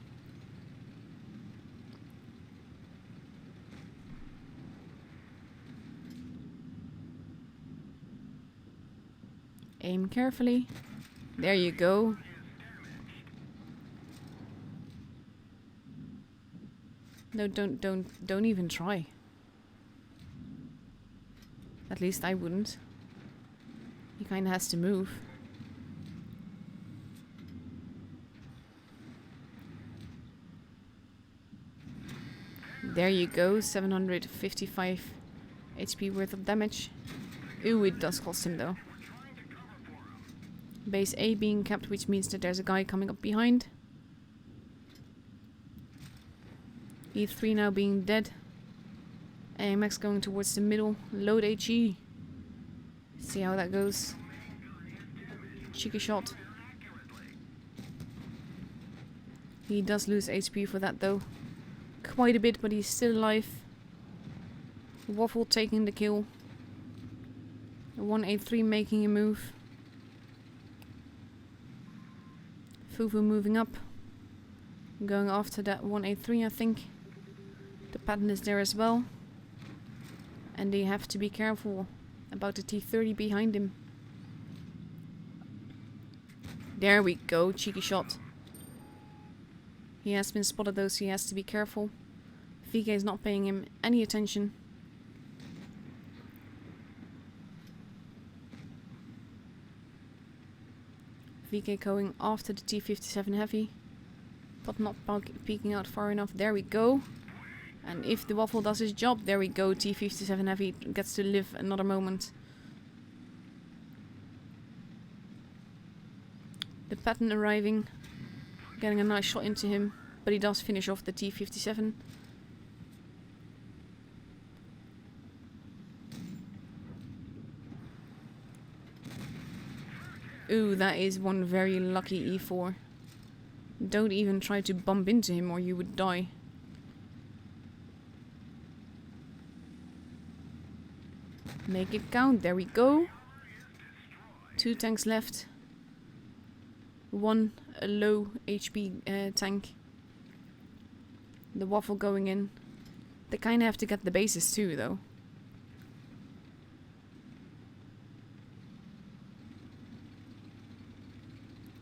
Aim carefully. There you go. No, don't even try. At least I wouldn't. He kinda has to move. There you go, 755 HP worth of damage. Ooh, it does cost him though. Base A being kept, which means that there's a guy coming up behind. E3 now being dead. AMX going towards the middle. Load HE. See how that goes. Cheeky shot. He does lose HP for that though. Quite a bit, but he's still alive. Waffle taking the kill. 183 making a move. Fufu moving up. Going after that 183, I think. The pattern is there as well. And they have to be careful about the T30 behind him. There we go, cheeky shot. He has been spotted though, so he has to be careful. VK is not paying him any attention. VK going after the T57 heavy, but not peeking out far enough. There we go. And if the Waffle does his job, there we go. T57 heavy gets to live another moment. The pattern arriving, getting a nice shot into him, but he does finish off the T57. Ooh, that is one very lucky E4. Don't even try to bump into him or you would die. Make it count, there we go. 2 tanks left. 1 low HP tank. The Waffle going in. They kinda have to get the bases too though.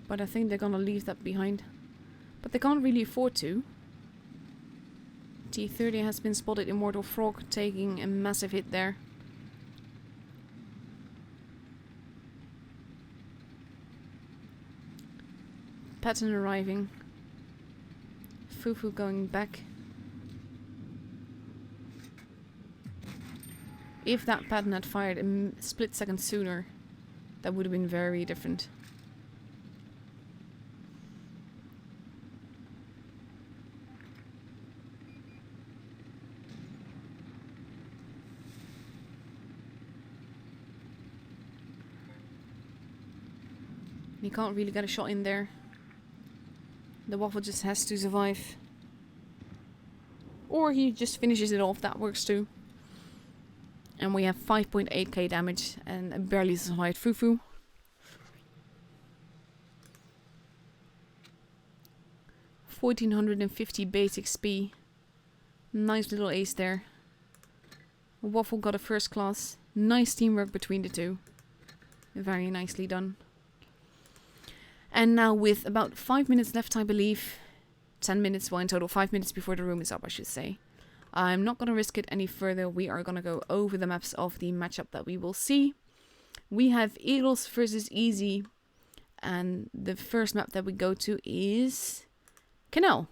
But I think they're gonna leave that behind. But they can't really afford to. T30 has been spotted. Immortal Frog taking a massive hit there. Pattern arriving. Fufu going back. If that pattern had fired a split second sooner, that would have been very different. He can't really get a shot in there. The Waffle just has to survive. Or he just finishes it off, that works too. And we have 5.8k damage and a barely survived Fufu. 1450 base XP. Nice little ace there. Waffle got a first class. Nice teamwork between the two. Very nicely done. And now with about 5 minutes left, I believe. 10 minutes, well in total 5 minutes before the room is up, I should say. I'm not going to risk it any further. We are going to go over the maps of the matchup that we will see. We have Eagles versus Easy. And the first map that we go to is Canal.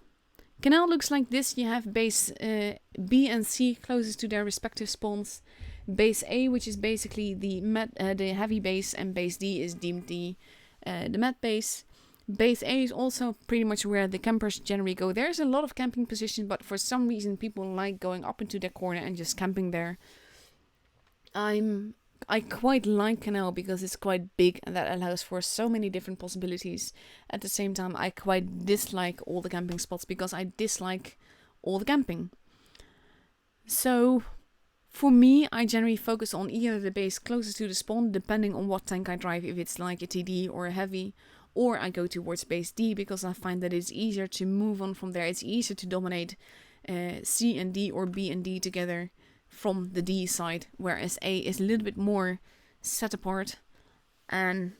Canal looks like this. You have base B and C closest to their respective spawns. Base A, which is basically the heavy base, and base D is deemed the mat base. Base A is also pretty much where the campers generally go. There's a lot of camping positions, but for some reason people like going up into their corner and just camping there. I quite like Canal because it's quite big and that allows for so many different possibilities. At the same time, I quite dislike all the camping spots because I dislike all the camping. So for me, I generally focus on either the base closest to the spawn, depending on what tank I drive, if it's like a TD or a heavy, or I go towards base D because I find that it's easier to move on from there. It's easier to dominate C and D or B and D together from the D side, whereas A is a little bit more set apart. And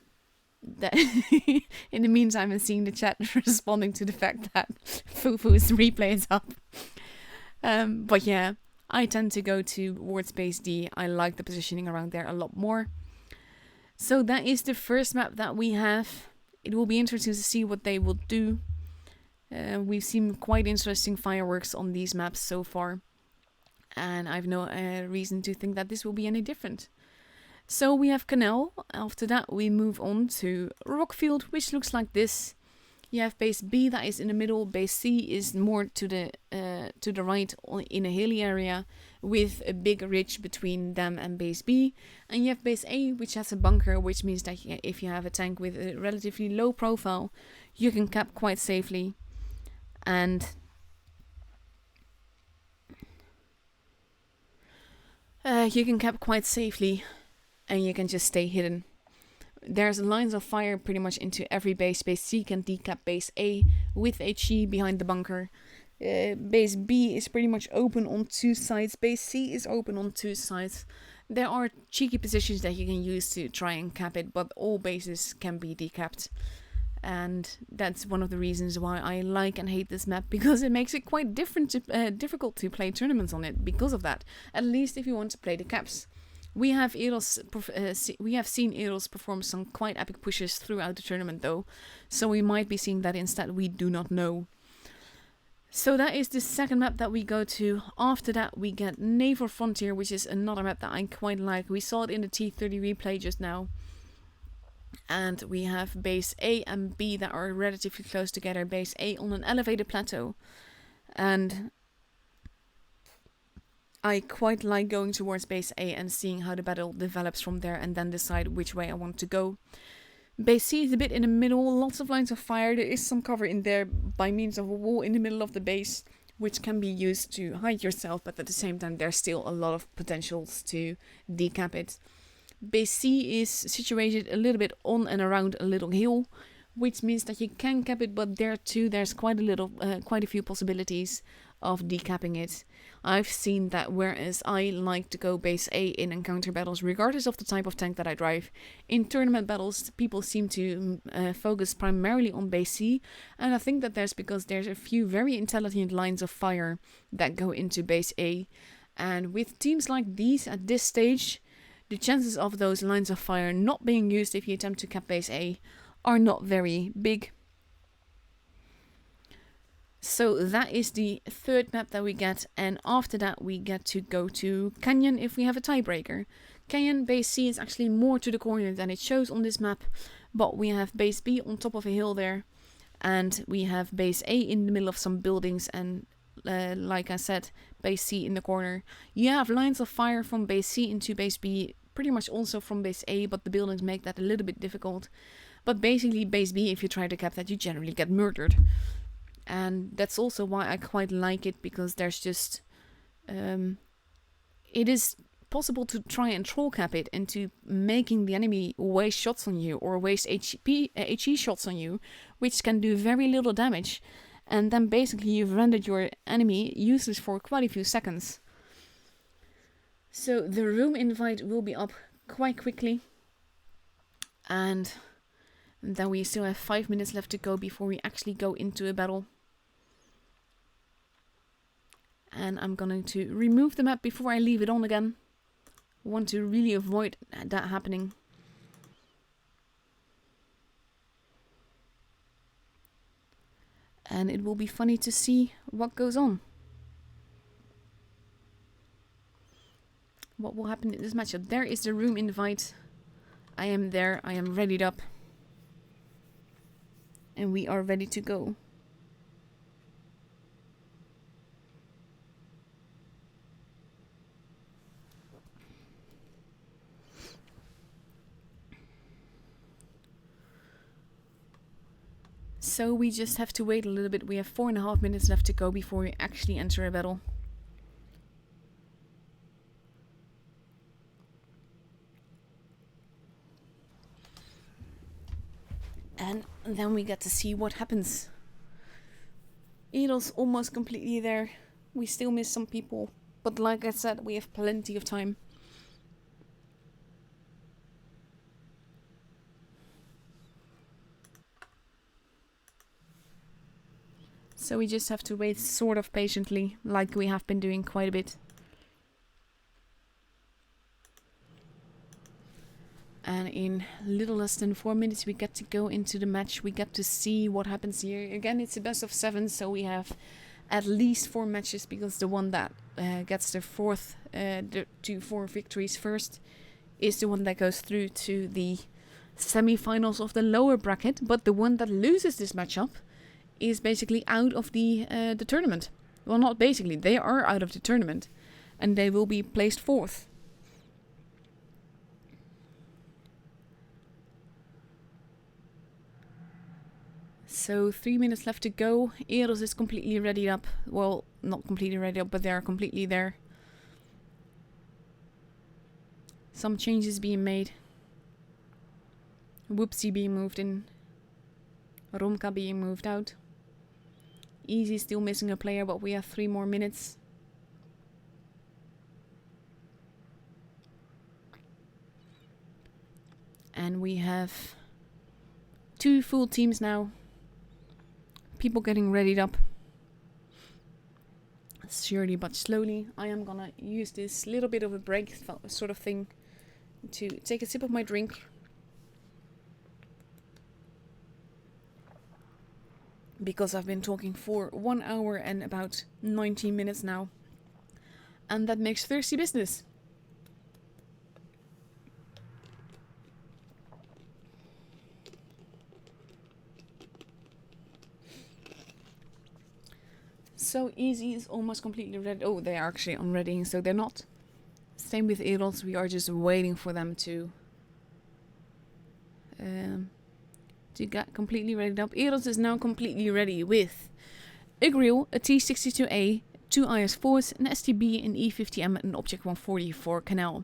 that in the meantime, I'm seeing the chat responding to the fact that Fufu's replay is up. But yeah, I tend to go towards base D. I like the positioning around there a lot more. So that is the first map that we have. It will be interesting to see what they will do. We've seen quite interesting fireworks on these maps so far. And I've no reason to think that this will be any different. So we have Canal. After that we move on to Rockfield, which looks like this. You have base B that is in the middle. Base C is more to the right in a hilly area with a big ridge between them and base B. And you have base A, which has a bunker, which means that if you have a tank with a relatively low profile, you can cap quite safely. And you can cap quite safely, and you can just stay hidden. There's lines of fire pretty much into every base. Base C can decap base A with HE behind the bunker. Base B is pretty much open on two sides. Base C is open on two sides. There are cheeky positions that you can use to try and cap it, but all bases can be decapped. And that's one of the reasons why I like and hate this map, because it makes it quite difficult to play tournaments on it because of that. At least if you want to play the caps. We have seen Eros perform some quite epic pushes throughout the tournament though, so we might be seeing that instead. We do not know. So that is the second map that we go to. After that we get Naval Frontier, which is another map that I quite like. We saw it in the T30 replay just now. And we have base A and B that are relatively close together. Base A on an elevated plateau. And I quite like going towards base A and seeing how the battle develops from there and then decide which way I want to go. Base C is a bit in the middle, lots of lines of fire. There is some cover in there by means of a wall in the middle of the base, which can be used to hide yourself, but at the same time there's still a lot of potentials to decap it. Base C is situated a little bit on and around a little hill, which means that you can cap it, but there too there's quite a few possibilities of decapping it. I've seen that whereas I like to go base A in encounter battles, regardless of the type of tank that I drive, in tournament battles people seem to focus primarily on base C, and I think that because there's a few very intelligent lines of fire that go into base A, and with teams like these at this stage, the chances of those lines of fire not being used if you attempt to cap base A are not very big. So that is the third map that we get, and after that we get to go to Canyon if we have a tiebreaker. Canyon base C is actually more to the corner than it shows on this map, but we have base B on top of a hill there, and we have base A in the middle of some buildings, and like I said, base C in the corner. You have lines of fire from base C into base B, pretty much also from base A, but the buildings make that a little bit difficult. But basically base B, if you try to cap that, you generally get murdered. And that's also why I quite like it, because there's just it is possible to try and troll cap it into making the enemy waste shots on you or waste HE shots on you, which can do very little damage. And then basically you've rendered your enemy useless for quite a few seconds. So the room invite will be up quite quickly. And then we still have 5 minutes left to go before we actually go into a battle. And I'm going to remove the map before I leave it on again. I want to really avoid that happening. And it will be funny to see what goes on. What will happen in this matchup? There is the room invite. I am there. I am readied up. And we are ready to go. So we just have to wait a little bit. We have 4.5 minutes left to go before we actually enter a battle. And then we get to see what happens. Edel's almost completely there. We still miss some people. But like I said, we have plenty of time. So we just have to wait sort of patiently, like we have been doing quite a bit. And in little less than 4 minutes we get to go into the match. We get to see what happens here. Again, it's a best of 7, so we have at least 4 matches, because the one that gets the 4 victories first is the one that goes through to the semi-finals of the lower bracket. But the one that loses this matchup is basically out of the tournament. Well, not basically, they are out of the tournament, and they will be placed 4th. So 3 minutes left to go. Eros is completely readied up. Well, not completely ready up, but they are completely there. Some changes being made. Whoopsie being moved in. Romka being moved out. Easy still missing a player, but we have 3 more minutes. And we have 2 full teams now. People getting readied up. Surely but slowly. I am gonna use this little bit of a break sort of thing to take a sip of my drink. Because I've been talking for 1 hour and about 19 minutes now. And that makes thirsty business. So Easy is almost completely ready. Oh, they are actually on readying, so they're not. Same with Eros, we are just waiting for them to get completely readied up. Eros is now completely ready with a grill, a T62A, 2 IS4s, an STB, an E50M, and an Object 140 for Canal.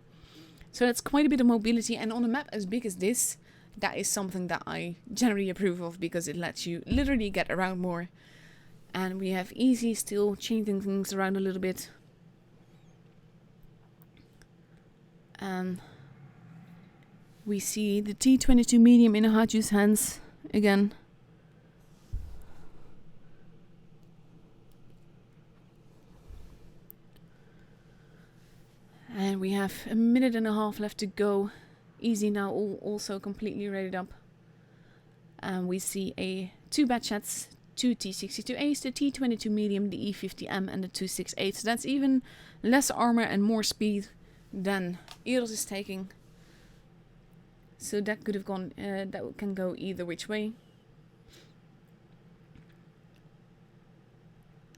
So that's quite a bit of mobility, and on a map as big as this, that is something that I generally approve of, because it lets you literally get around more. And we have Easy still changing things around a little bit. And we see the T22 medium in Haju's hands again. And we have a minute and a half left to go. Easy now also completely readied up. And we see 2 batch chats, 2 T62As, the T22 medium, the E50M, and the 268. So that's even less armor and more speed than Eros is taking. So that could have gone, that can go either which way.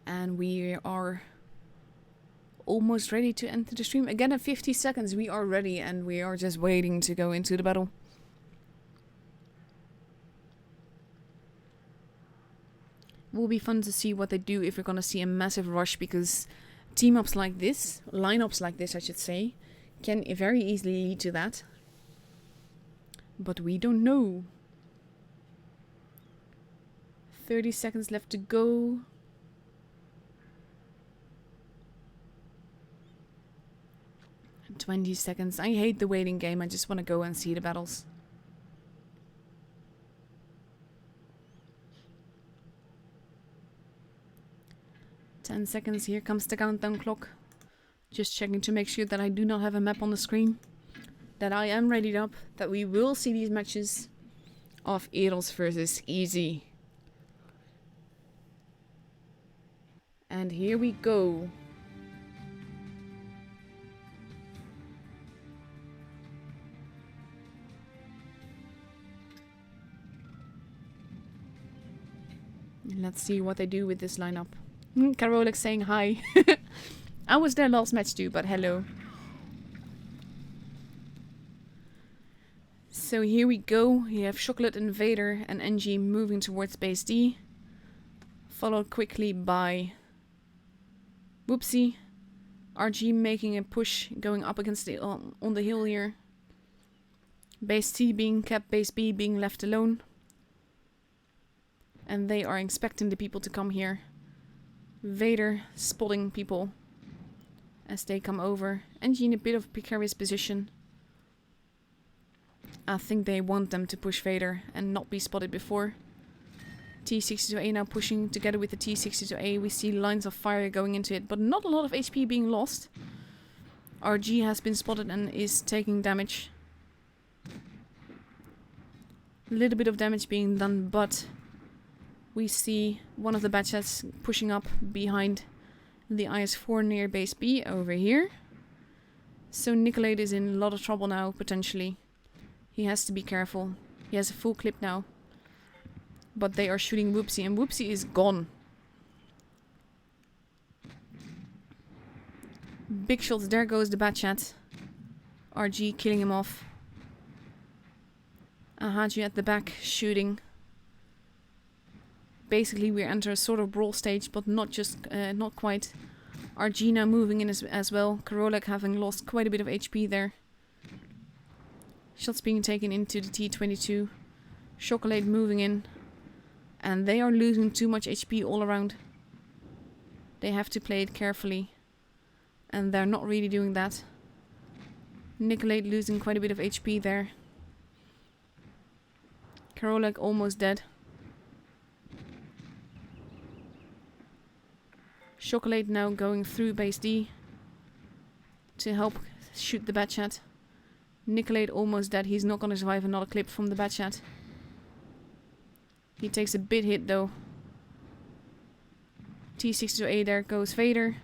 And we are almost ready to enter the stream. Again, at 50 seconds we are ready, and we are just waiting to go into the battle. Will be fun to see what they do, if we're gonna see a massive rush, because team-ups like this, lineups like this I should say, can very easily lead to that. But we don't know. 30 seconds left to go. And 20 seconds. I hate the waiting game, I just want to go and see the battles. Ten seconds, here comes the countdown clock. Just checking to make sure that I do not have a map on the screen. That I am readied up, that we will see these matches of Eros versus Easy. And here we go. Let's see what they do with this lineup. Karolik saying hi. I was there last match too, but hello. So here we go. We have Chocolate Invader and NG moving towards base D. Followed quickly by Whoopsie. RG making a push, going up against the on the hill here. Base C being kept, base B being left alone. And they are expecting the people to come here. Vader spotting people as they come over. Angie in a bit of a precarious position. I think they want them to push Vader and not be spotted before. T-62A now pushing together with the T-62A. We see lines of fire going into it, but not a lot of HP being lost. RG has been spotted and is taking damage. A little bit of damage being done, but we see one of the batchets pushing up behind the IS-4 near base B over here. So Nicolate is in a lot of trouble now, potentially. He has to be careful. He has a full clip now. But they are shooting Whoopsie, and Whoopsie is gone. Big shots, there goes the batchat. RG killing him off. Ahaju at the back shooting. Basically we enter a sort of brawl stage, but not quite. RG now moving in as well. Karolek having lost quite a bit of HP there. Shots being taken into the T-22. Chocolate moving in. And they are losing too much HP all around. They have to play it carefully. And they're not really doing that. Nicolate losing quite a bit of HP there. Karolek almost dead. Chocolate now going through base D to help shoot the batchat. Nicolate almost dead. He's not going to survive another clip from the batchat. He takes a bit hit though. T-62A, there goes Vader.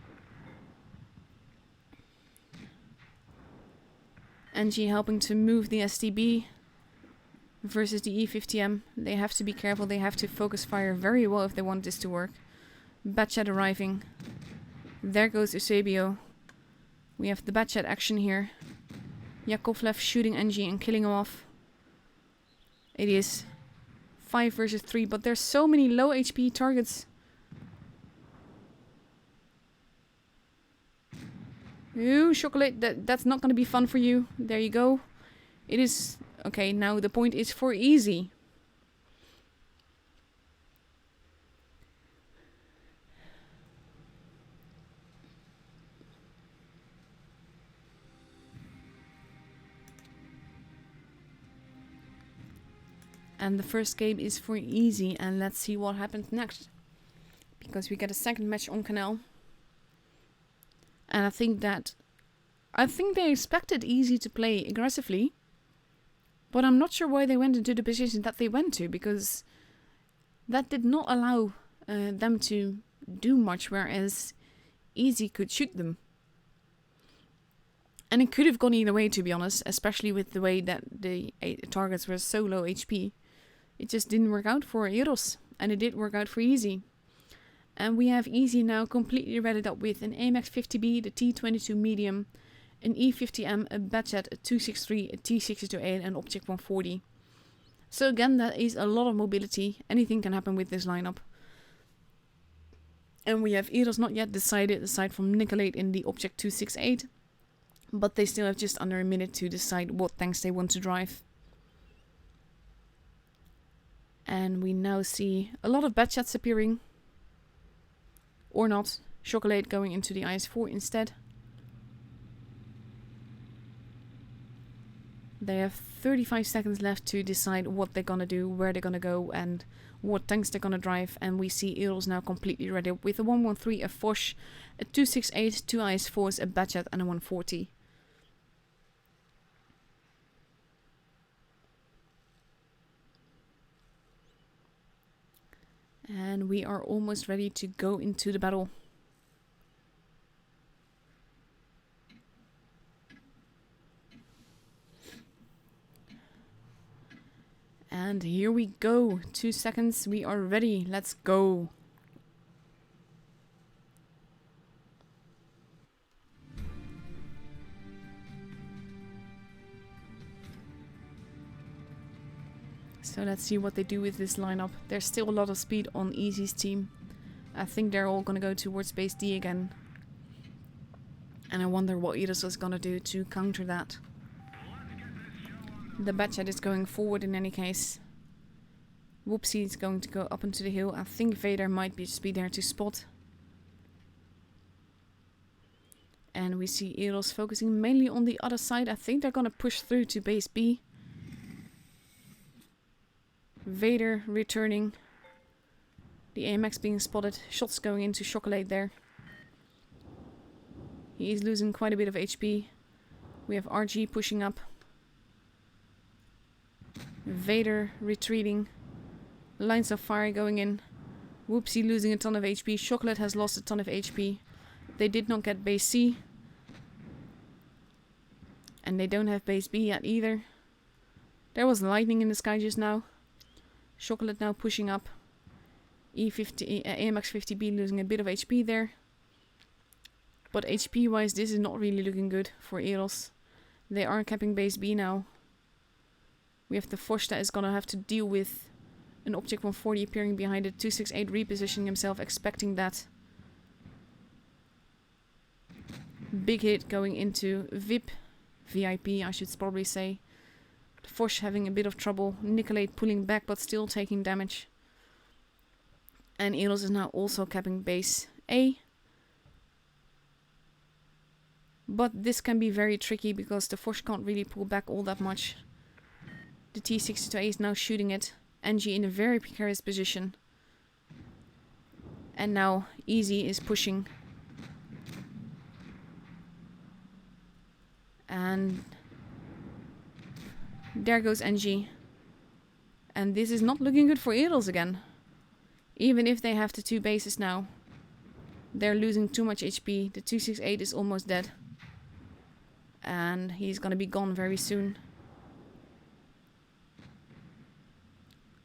Angie helping to move the STB versus the E-50M. They have to be careful. They have to focus fire very well if they want this to work. Batchat arriving. There goes Eusebio. We have the Batchat action here. Yakovlev shooting Angie and killing him off. It is 5 versus 3, but there's so many low HP targets. Ooh, Chocolate, that's not going to be fun for you. There you go. It is... Okay, now the point is for easy. And the first game is for easy, and let's see what happens next. Because we get a second match on Canal. And I think they expected easy to play aggressively. But I'm not sure why they went into the position that they went to, because that did not allow them to do much, whereas easy could shoot them. And it could have gone either way, to be honest, especially with the way that the targets were so low HP. It just didn't work out for Eros, and it did work out for easy. And we have easy now completely readied up with an AMX 50B, the T-22 medium, an E-50M, a Batchat, a 263, a T-62A, and an Object 140. So again, that is a lot of mobility. Anything can happen with this lineup. And we have Eros not yet decided, aside from Nicolate in the Object 268. But they still have just under a minute to decide what tanks they want to drive. And we now see a lot of Batchats appearing. Or not. Chocolate going into the IS-4 instead. They have 35 seconds left to decide what they're gonna do, where they're gonna go, and what tanks they're gonna drive. And we see Eros now completely ready with a 113, a Foch, a 268, 2 IS-4s, a Batchat, and a 140. And we are almost ready to go into the battle. And here we go. 2 seconds. We are ready. Let's go. So let's see what they do with this lineup. There's still a lot of speed on Easy's team. I think they're all going to go towards base D again. And I wonder what Eros is going to do to counter that. The Batchat is going forward in any case. Whoopsie is going to go up into the hill. I think Vader might just be there to spot. And we see Eros focusing mainly on the other side. I think they're going to push through to base B. Vader returning. The AMX being spotted. Shots going into Chocolate there. He is losing quite a bit of HP. We have RG pushing up. Vader retreating. Lines of fire going in. Whoopsie losing a ton of HP. Chocolate has lost a ton of HP. They did not get base C. And they don't have base B yet either. There was lightning in the sky just now. Chocolate now pushing up. AMX 50B losing a bit of HP there. But HP wise this is not really looking good for Eros. They are capping base B now. We have the Foch that is gonna have to deal with an Object 140 appearing behind it. 268 repositioning himself, expecting that. Big hit going into VIP, I should probably say. The Foch having a bit of trouble. Nicolate pulling back but still taking damage. And Eros is now also capping base A. But this can be very tricky because the Foch can't really pull back all that much. The T-62A is now shooting it. NG in a very precarious position. And now Easy is pushing. And there goes NG. And this is not looking good for Eros again. Even if they have the two bases now. They're losing too much HP. The 268 is almost dead. And he's gonna be gone very soon.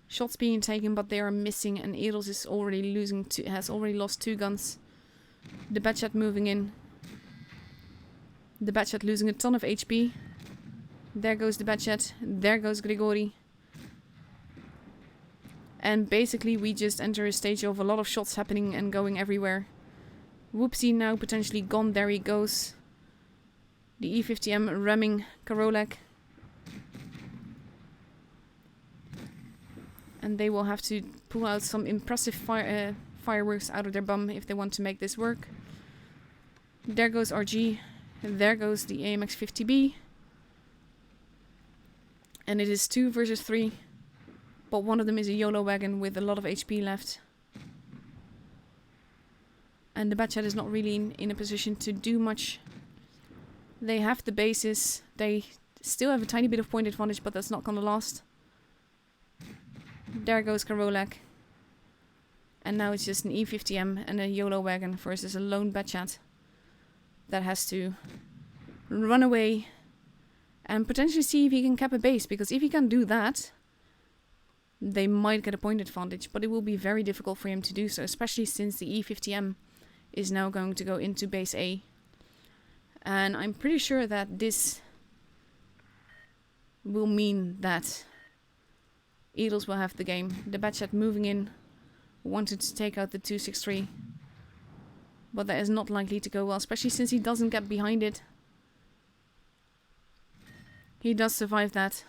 Shots being taken, but they are missing, and Eros is already losing. Has already lost 2 guns. The Batchat moving in. The Batchat losing a ton of HP. There goes the Batchat. There goes Grigori. And basically, we just enter a stage of a lot of shots happening and going everywhere. Whoopsie now potentially gone. There he goes. The E50M ramming Karolak. And they will have to pull out some impressive fireworks out of their bum if they want to make this work. There goes RG. And there goes the AMX 50B. And it is 2 versus 3. But one of them is a YOLO wagon with a lot of HP left. And the Batchat is not really in a position to do much. They have the bases. They still have a tiny bit of point advantage, but that's not gonna last. There goes Karolak. And now it's just an E50M and a YOLO wagon versus a lone Batchat that has to run away and potentially see if he can cap a base. Because if he can do that, they might get a point advantage. But it will be very difficult for him to do so, especially since the E50M is now going to go into base A. And I'm pretty sure that this will mean that Eagles will have the game. The Batchat moving in, wanted to take out the 263. But that is not likely to go well, especially since he doesn't get behind it. He does survive that.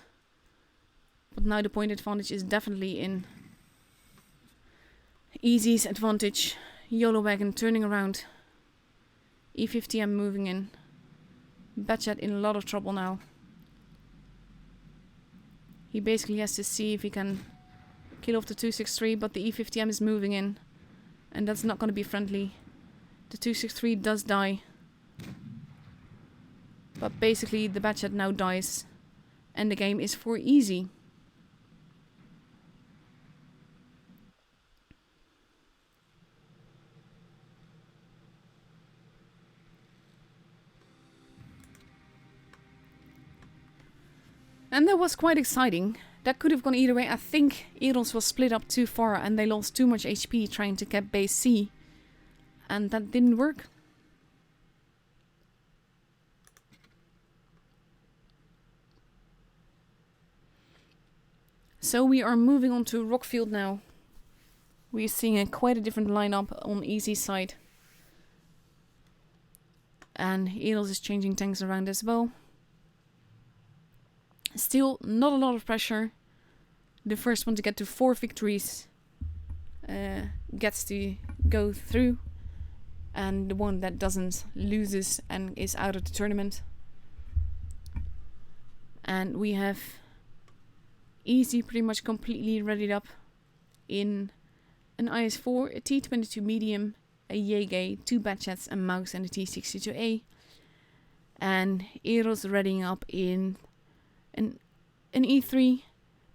But now the point advantage is definitely in Easy's advantage. YOLO wagon turning around. E50M moving in. Batchat in a lot of trouble now. He basically has to see if he can kill off the 263, but the E50M is moving in. And that's not going to be friendly. The 263 does die. But basically the Batchat now dies. And the game is for Easy. And that was quite exciting. That could have gone either way. I think Eros was split up too far and they lost too much HP trying to cap base C. And that didn't work. So we are moving on to Rockfield now. We're seeing quite a different lineup on Easy's side. And Eros is changing tanks around as well. Still not a lot of pressure. The first one to get to 4 victories gets to go through, and the one that doesn't loses and is out of the tournament. And we have Easy pretty much completely readied up in an IS-4, a T-22 medium, a Jaeger, 2 Batchets, a Mouse, and a T-62A. And Eros readying up in an E3,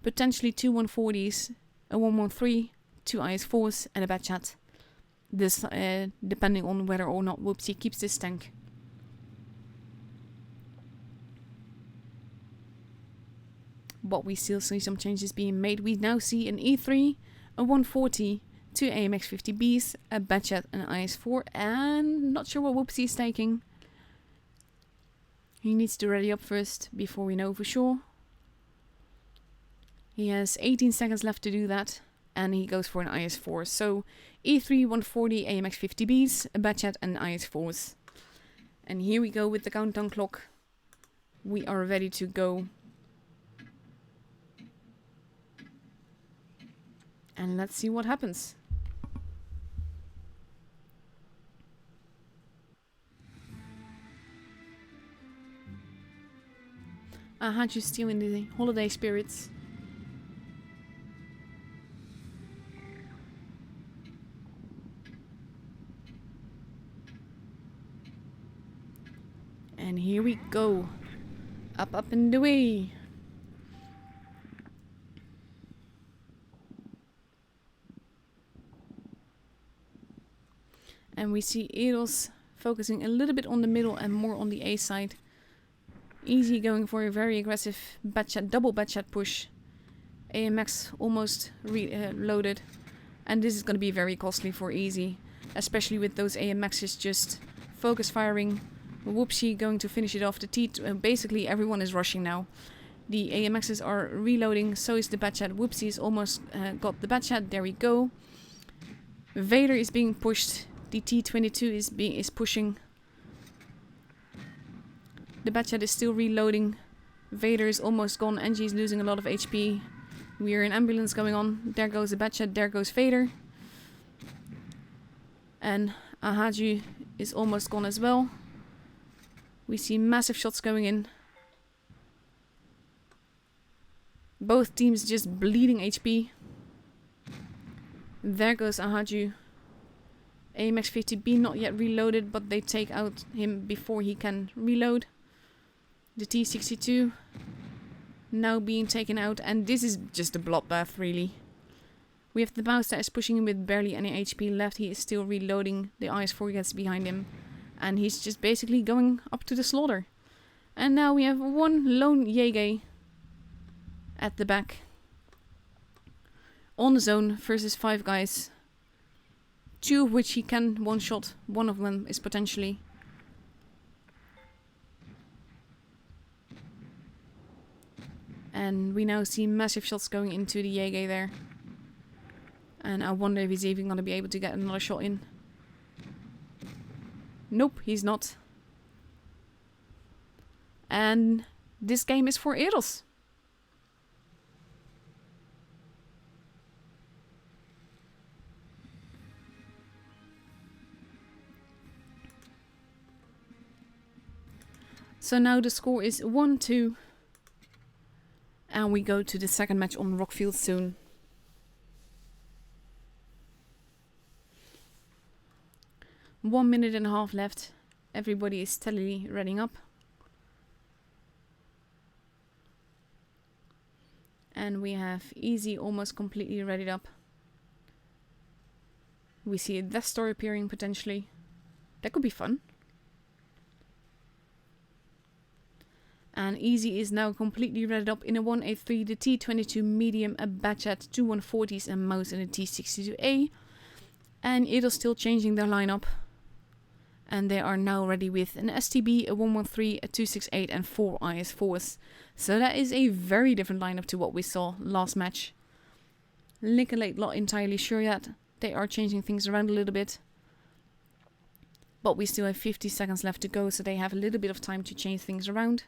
potentially 2 140s, a 113, 2 IS-4s, and a Batchet. This depending on whether or not Whoopsie keeps this tank. But we still see some changes being made. We now see an E3, a 140, 2 AMX-50Bs, a Batchet, an IS-4, and not sure what Whoopsie is taking. He needs to ready up first before we know for sure. He has 18 seconds left to do that, and he goes for an IS-4. So E3, 140, AMX-50Bs, a Batchet, and IS-4s. And here we go with the countdown clock. We are ready to go. And let's see what happens. I had you still in the holiday spirits. And here we go. Up, up and away. And we see Eros focusing a little bit on the middle and more on the A side. Easy going for a very aggressive Batchet, double Batchet push. AMX almost loaded. And this is going to be very costly for Easy. Especially with those AMXs just focus firing. Whoopsie going to finish it off. Basically everyone is rushing now. The AMXs are reloading, so is the Batchet. Whoopsie's almost got the Batchet. There we go. Vader is being pushed. The T-22 is pushing. The Batchet is still reloading. Vader is almost gone. Angie is losing a lot of HP. We are in ambulance going on. There goes the Batchet. There goes Vader. And Ahaju is almost gone as well. We see massive shots going in. Both teams just bleeding HP. There goes Ahaju. AMX-50B not yet reloaded, but they take out him before he can reload. The T-62 now being taken out, and this is just a bloodbath really. We have the Mouse that is pushing him with barely any HP left. He is still reloading. The IS-4 gets behind him, and he's just basically going up to the slaughter. And now we have one lone Jaeger at the back. On the zone versus 5 guys. 2 of which he can one-shot. One of them is potentially. And we now see massive shots going into the Jaeger there. And I wonder if he's even going to be able to get another shot in. Nope, he's not. And this game is for Eros. So now the score is 1-2. And we go to the second match on Rockfield soon. One minute and a half left. Everybody is steadily readying up. And we have Easy almost completely readied up. We see a Death Star appearing potentially. That could be fun. And Easy is now completely readied up in a 183, the T-22 medium, a Batchet, 2 140s, a Mouse, and a T-62A. And it is still changing their lineup. And they are now ready with an STB, a 113, a 268, and 4 IS-4s. So that is a very different lineup to what we saw last match. Lincoln not entirely sure yet. They are changing things around a little bit. But we still have 50 seconds left to go, so they have a little bit of time to change things around.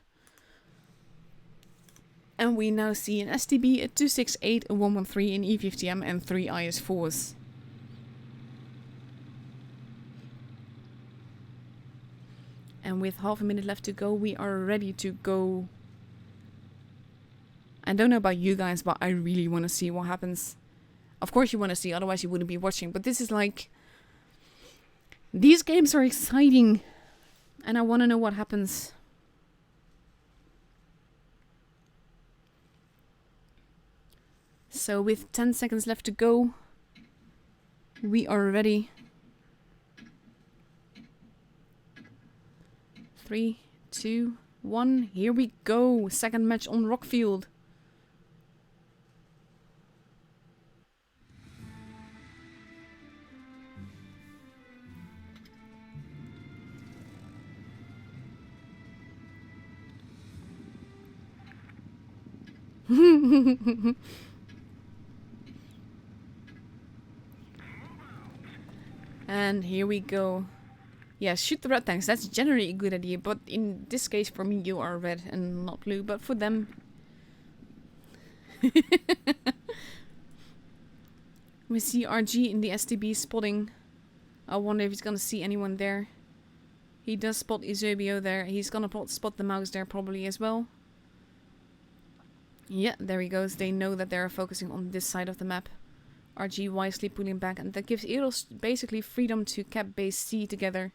And we now see an STB, a 268, a 113, an E50M, and 3 IS4s. And with half a minute left to go, we are ready to go. I don't know about you guys, but I really want to see what happens. Of course you want to see, otherwise you wouldn't be watching. But this is like... These games are exciting. And I want to know what happens. So with 10 seconds left to go, we are ready. 3, 2, 1, here we go. Second match on Rockfield. And here we go. Yeah, shoot the red tanks. That's generally a good idea. But in this case, for me, you are red and not blue. But for them... We see RG in the STB spotting. I wonder if he's going to see anyone there. He does spot Eusebio there. He's going to spot the mouse there probably as well. Yeah, there he goes. They know that they're focusing on this side of the map. RG wisely pulling back. And that gives Eros basically freedom to cap base C together.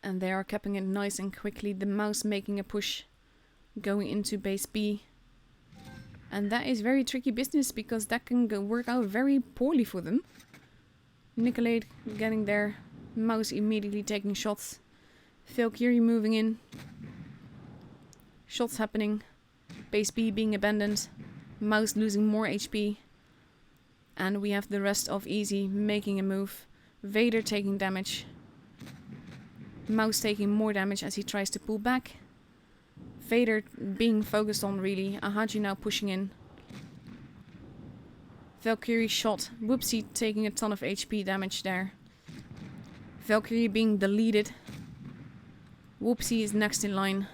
And they are capping it nice and quickly. The mouse making a push. Going into base B. And that is very tricky business. Because that can work out very poorly for them. Nicolade getting there. Mouse immediately taking shots. Valkyrie moving in. Shots happening. Base B being abandoned. Mouse losing more HP. And we have the rest of Easy making a move. Vader taking damage. Mouse taking more damage as he tries to pull back. Vader being focused on really. Ahaju now pushing in. Valkyrie shot. Whoopsie taking a ton of HP damage there. Valkyrie being deleted. Whoopsie is next in line.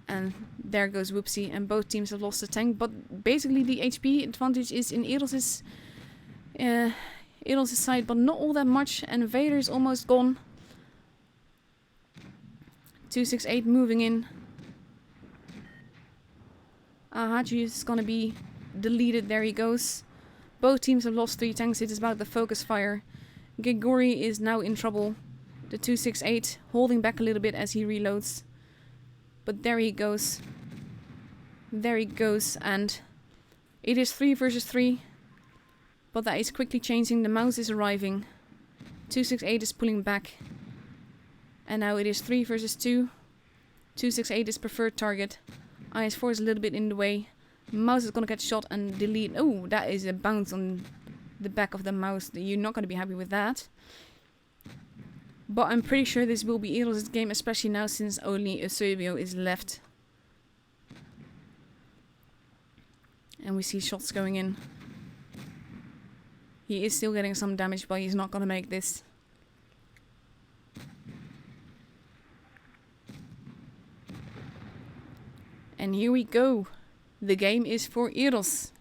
And there goes Whoopsie. And both teams have lost a tank. But basically the HP advantage is in Eros' side. But not all that much. And Vader is almost gone. 268 moving in. Ahaju is gonna be deleted. There he goes. Both teams have lost 3 tanks. It is about the focus fire. Grigori is now in trouble. The 268 holding back a little bit as he reloads. But there he goes. There he goes. And it is 3 versus 3. But that is quickly changing. The mouse is arriving. 268 is pulling back. And now it is 3 versus 2. 268 is preferred target. IS4 is a little bit in the way. Mouse is going to get shot and delete. Oh, that is a bounce on the back of the mouse. You're not going to be happy with that. But I'm pretty sure this will be Eros' game, especially now since only Eusebio is left. And we see shots going in. He is still getting some damage, but he's not going to make this. And here we go. The game is for Eros.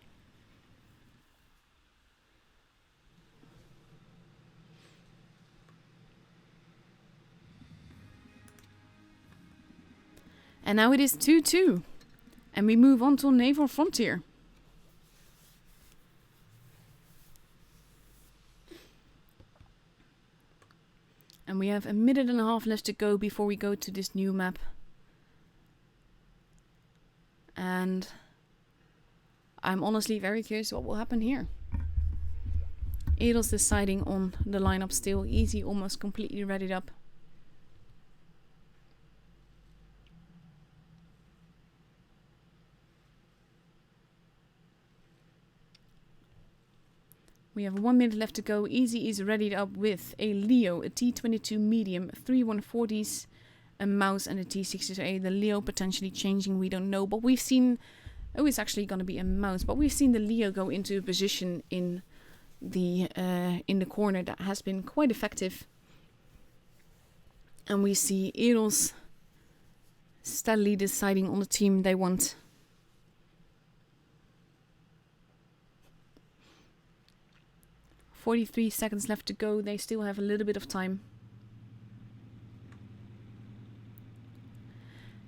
And now it is 2-2. And we move on to Naval Frontier. And we have a minute and a half left to go before we go to this new map. And I'm honestly very curious what will happen here. Eros deciding on the lineup still. Easy, almost completely readied up. We have 1 minute left to go. Easy is readied up with a Leo, a T22 medium, 3 140s, a mouse and a T68. The Leo potentially changing, we don't know. But we've seen... Oh, it's actually going to be a mouse. But we've seen the Leo go into a position in the corner that has been quite effective. And we see Eros steadily deciding on the team they want. "43 seconds left to go. They still have a little bit of time.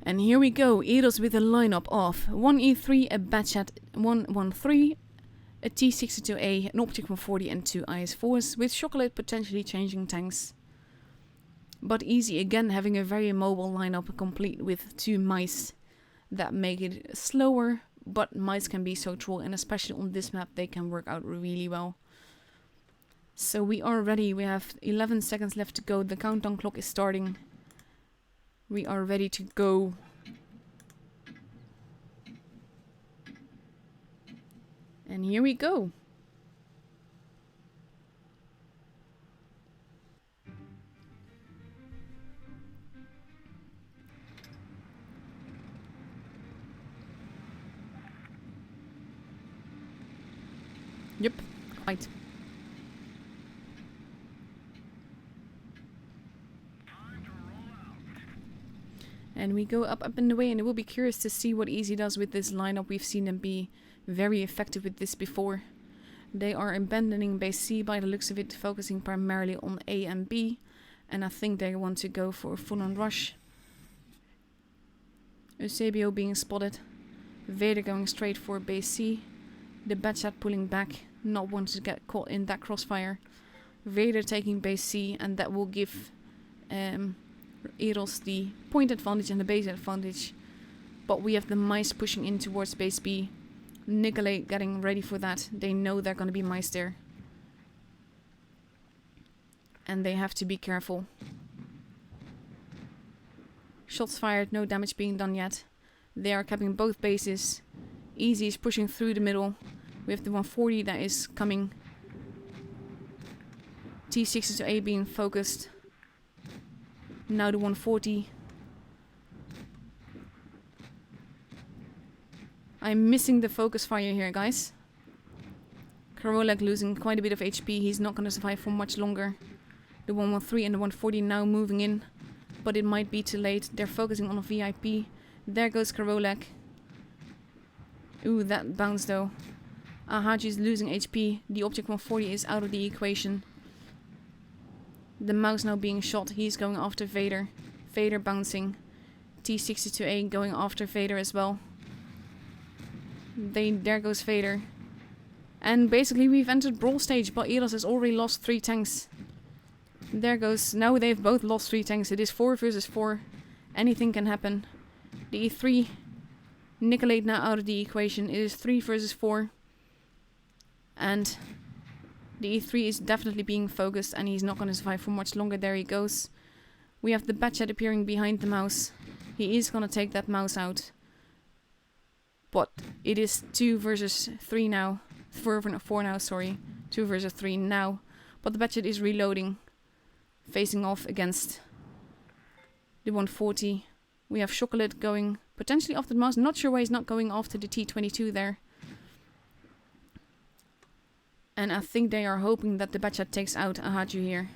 And here we go. Eros with a lineup of 1E3, a Batchat 113, a T62A, an Optic 140 and 2 IS4s, with Chocolate potentially changing tanks. But Easy again having a very mobile lineup complete with 2 mice that make it slower, but mice can be so troll, and especially on this map they can work out really well. So we are ready. We have 11 seconds left to go. The countdown clock is starting. We are ready to go. And here we go. Yep, quite. And we go up and away, and it will be curious to see what Easy does with this lineup. We've seen them be very effective with this before. They are abandoning base C by the looks of it, focusing primarily on A and B. And I think they want to go for a full-on rush. Eusebio being spotted. Vader going straight for base C. The Batchat pulling back, not wanting to get caught in that crossfire. Vader taking base C, and that will give Eros the point advantage and the base advantage. But we have the mice pushing in towards base B. Nikolai getting ready for that. They know they're going to be mice there. And they have to be careful. Shots fired, no damage being done yet. They are capping both bases. Easy is pushing through the middle. We have the 140 that is coming. T62A being focused. Now the 140. I'm missing the focus fire here, guys. Karolak losing quite a bit of HP. He's not going to survive for much longer. The 113 and the 140 now moving in. But it might be too late. They're focusing on a VIP. There goes Karolak. Ooh, that bounced though. Ahaji is losing HP. The Object 140 is out of the equation. The mouse now being shot. He's going after Vader. Vader bouncing. T62A going after Vader as well. There goes Vader. And basically we've entered brawl stage, but Eros has already lost 3 tanks. There goes. Now they've both lost 3 tanks. It is 4 versus 4. Anything can happen. The E3. Nikolai now out of the equation. It is 3 versus 4. And the E3 is definitely being focused, and he's not going to survive for much longer. There he goes. We have the Batchat appearing behind the mouse. He is going to take that mouse out. But it is 2 versus 3 now. 4 now, sorry. 2 versus 3 now. But the Batchat is reloading. Facing off against the 140. We have Chocolate going potentially after the mouse. Not sure why he's not going after the T22 there. And I think they are hoping that the Batchat takes out Ahaju here.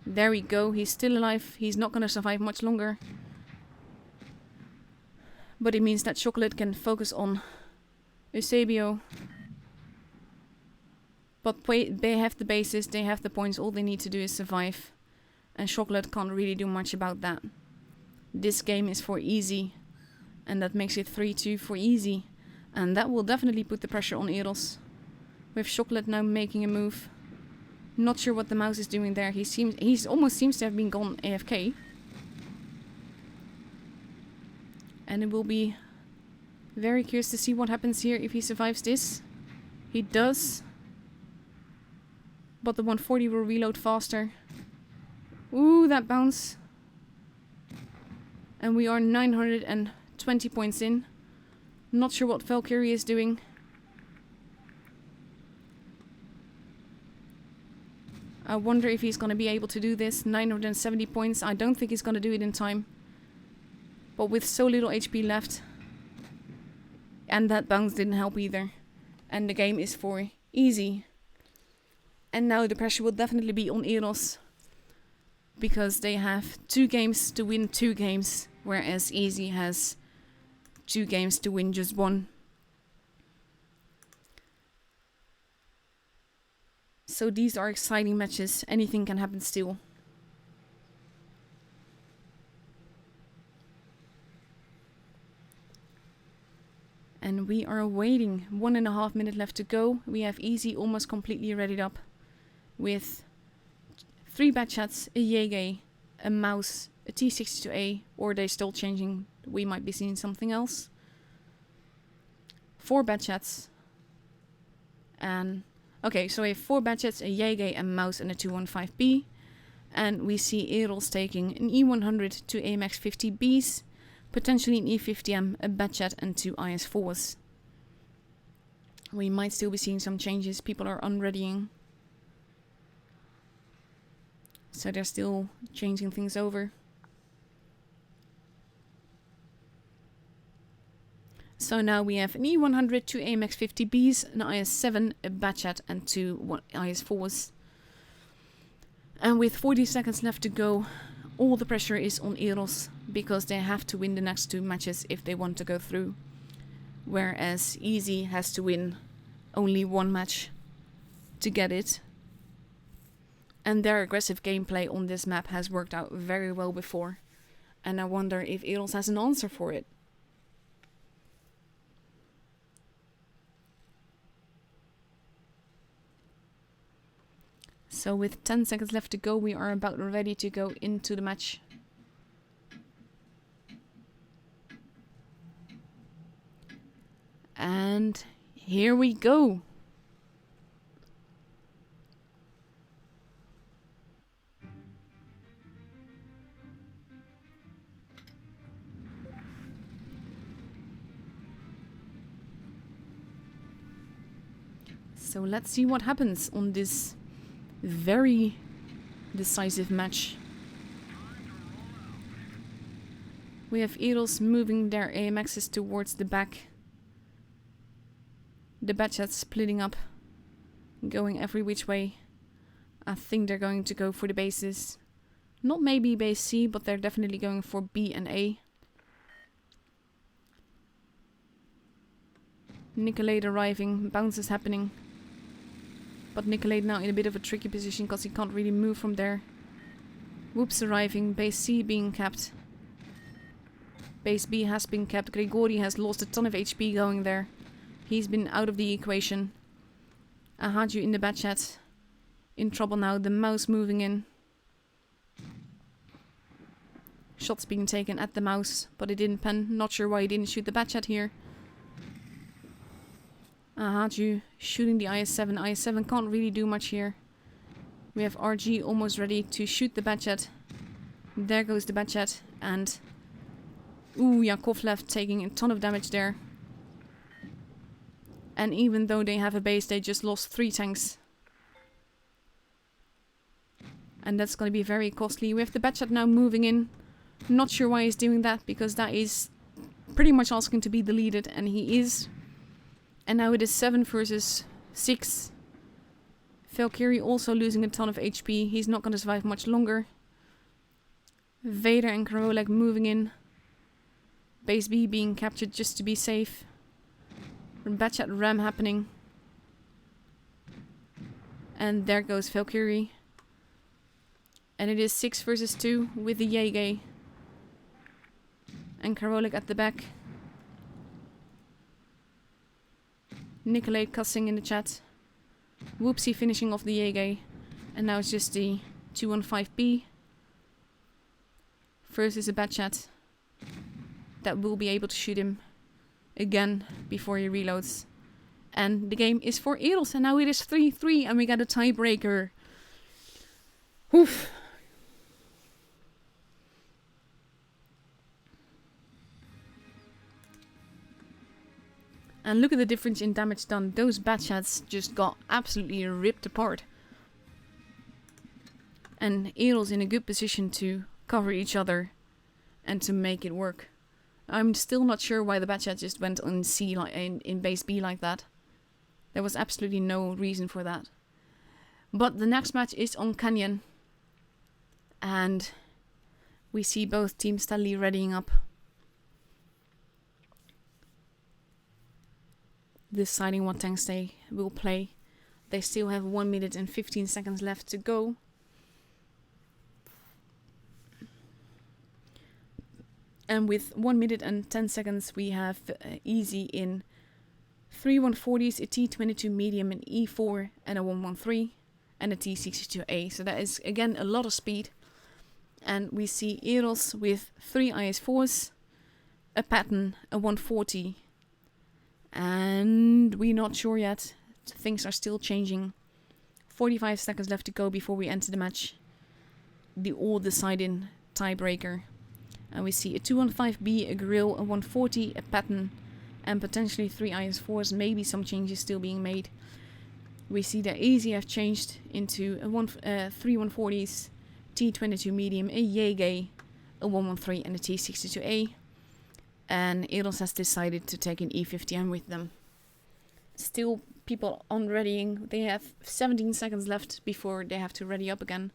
There we go. He's still alive. He's not going to survive much longer. But it means that Chocolate can focus on Eusebio. But they have the bases, they have the points. All they need to do is survive. And Chocolate can't really do much about that. This game is for Easy. And that makes it 3-2 for Easy. And that will definitely put the pressure on Eros. With Chocolate now making a move. Not sure what the mouse is doing there. He almost seems to have been gone AFK. And it will be very curious to see what happens here if he survives this. He does. But the 140 will reload faster. Ooh, that bounce. And we are 920 points in. Not sure what Valkyrie is doing. I wonder if he's going to be able to do this. 970 points. I don't think he's going to do it in time. But with so little HP left. And that bounce didn't help either. And the game is for Easy. And now the pressure will definitely be on Eros. because they have 2 games to win 2 games, whereas Easy has 2 games to win just 1. So these are exciting matches. Anything can happen still. And we are waiting. 1.5 minutes left to go. We have Easy almost completely readied up with 3 bad chats, a Yege, a mouse, a T62A, or they're still changing. We might be seeing something else. 4 bad chats. And okay, so we have 4 bad chats, a Yege, a mouse, and a 215B. And we see Eros taking an E100 to AMX 50Bs, potentially an E50M, a bad chat, and 2 IS4s. We might still be seeing some changes. People are unreadying. So they're still changing things over. So now we have an E100, 2 AMX 50Bs, an IS7, a bad chat, and 2 IS4s. And with 40 seconds left to go, all the pressure is on Eros, because they have to win the next 2 matches if they want to go through. Whereas Easy has to win only 1 match to get it. And their aggressive gameplay on this map has worked out very well before. And I wonder if Eros has an answer for it. So with 10 seconds left to go, we are about ready to go into the match. And here we go. So let's see what happens on this very decisive match. We have Eros moving their AMXs towards the back. The bad chats splitting up, going every which way. I think they're going to go for the bases. Not maybe base C, but they're definitely going for B and A. Nicolade arriving, bounces happening. But Nicolade now in a bit of a tricky position because he can't really move from there. Whoops arriving, base C being capped. Base B has been capped. Grigori has lost a ton of HP going there. He's been out of the equation. I had you in the bad chat. In trouble now, the mouse moving in. Shots being taken at the mouse, but it didn't pen. Not sure why he didn't shoot the bad chat here. I had you shooting the IS-7. IS-7 can't really do much here. We have RG almost ready to shoot the bad chat. There goes the bad chat. And ooh, Yakov left taking a ton of damage there. And even though they have a base, they just lost 3 tanks. And that's going to be very costly. We have the bad chat now moving in. Not sure why he's doing that, because that is pretty much asking to be deleted, and he is. And now it is 7 versus 6. Valkyrie also losing a ton of HP. He's not going to survive much longer. Vader and Karolek moving in. Base B being captured just to be safe. Bad chat ram happening. And there goes Valkyrie. And it is 6 versus 2 with the Yege. And Karolek at the back. Nicolade cussing in the chat. Whoopsie finishing off the Yege. And now it's just the 215B versus a bad chat that will be able to shoot him again before he reloads. And the game is for Eros, and now it is 3-3 and we got a tiebreaker. Oof. And look at the difference in damage done. Those bad chats just got absolutely ripped apart. And Eros in a good position to cover each other and to make it work. I'm still not sure why the bad chat just went on C in base B like that. There was absolutely no reason for that. But the next match is on Canyon. And we see both teams steadily readying up, deciding what tanks they will play. They still have 1 minute and 15 seconds left to go. And with 1 minute and 10 seconds, we have Easy in 3 140s, a T22 medium, an E4, and a 113, and a T62A. So that is, again, a lot of speed. And we see Eros with 3 IS4s, a Patton, a 140, and we're not sure yet. Things are still changing. 45 seconds left to go before we enter the match. The all-deciding tiebreaker. And we see a 215B, a Grill, a 140, a Patton, and potentially 3 IS4s, maybe some changes still being made. We see that Easy have changed into a 3 140s, T22 medium, a Yege, a 113, and a T62A. And Eros has decided to take an E50M with them. Still people on readying. They have 17 seconds left before they have to ready up again.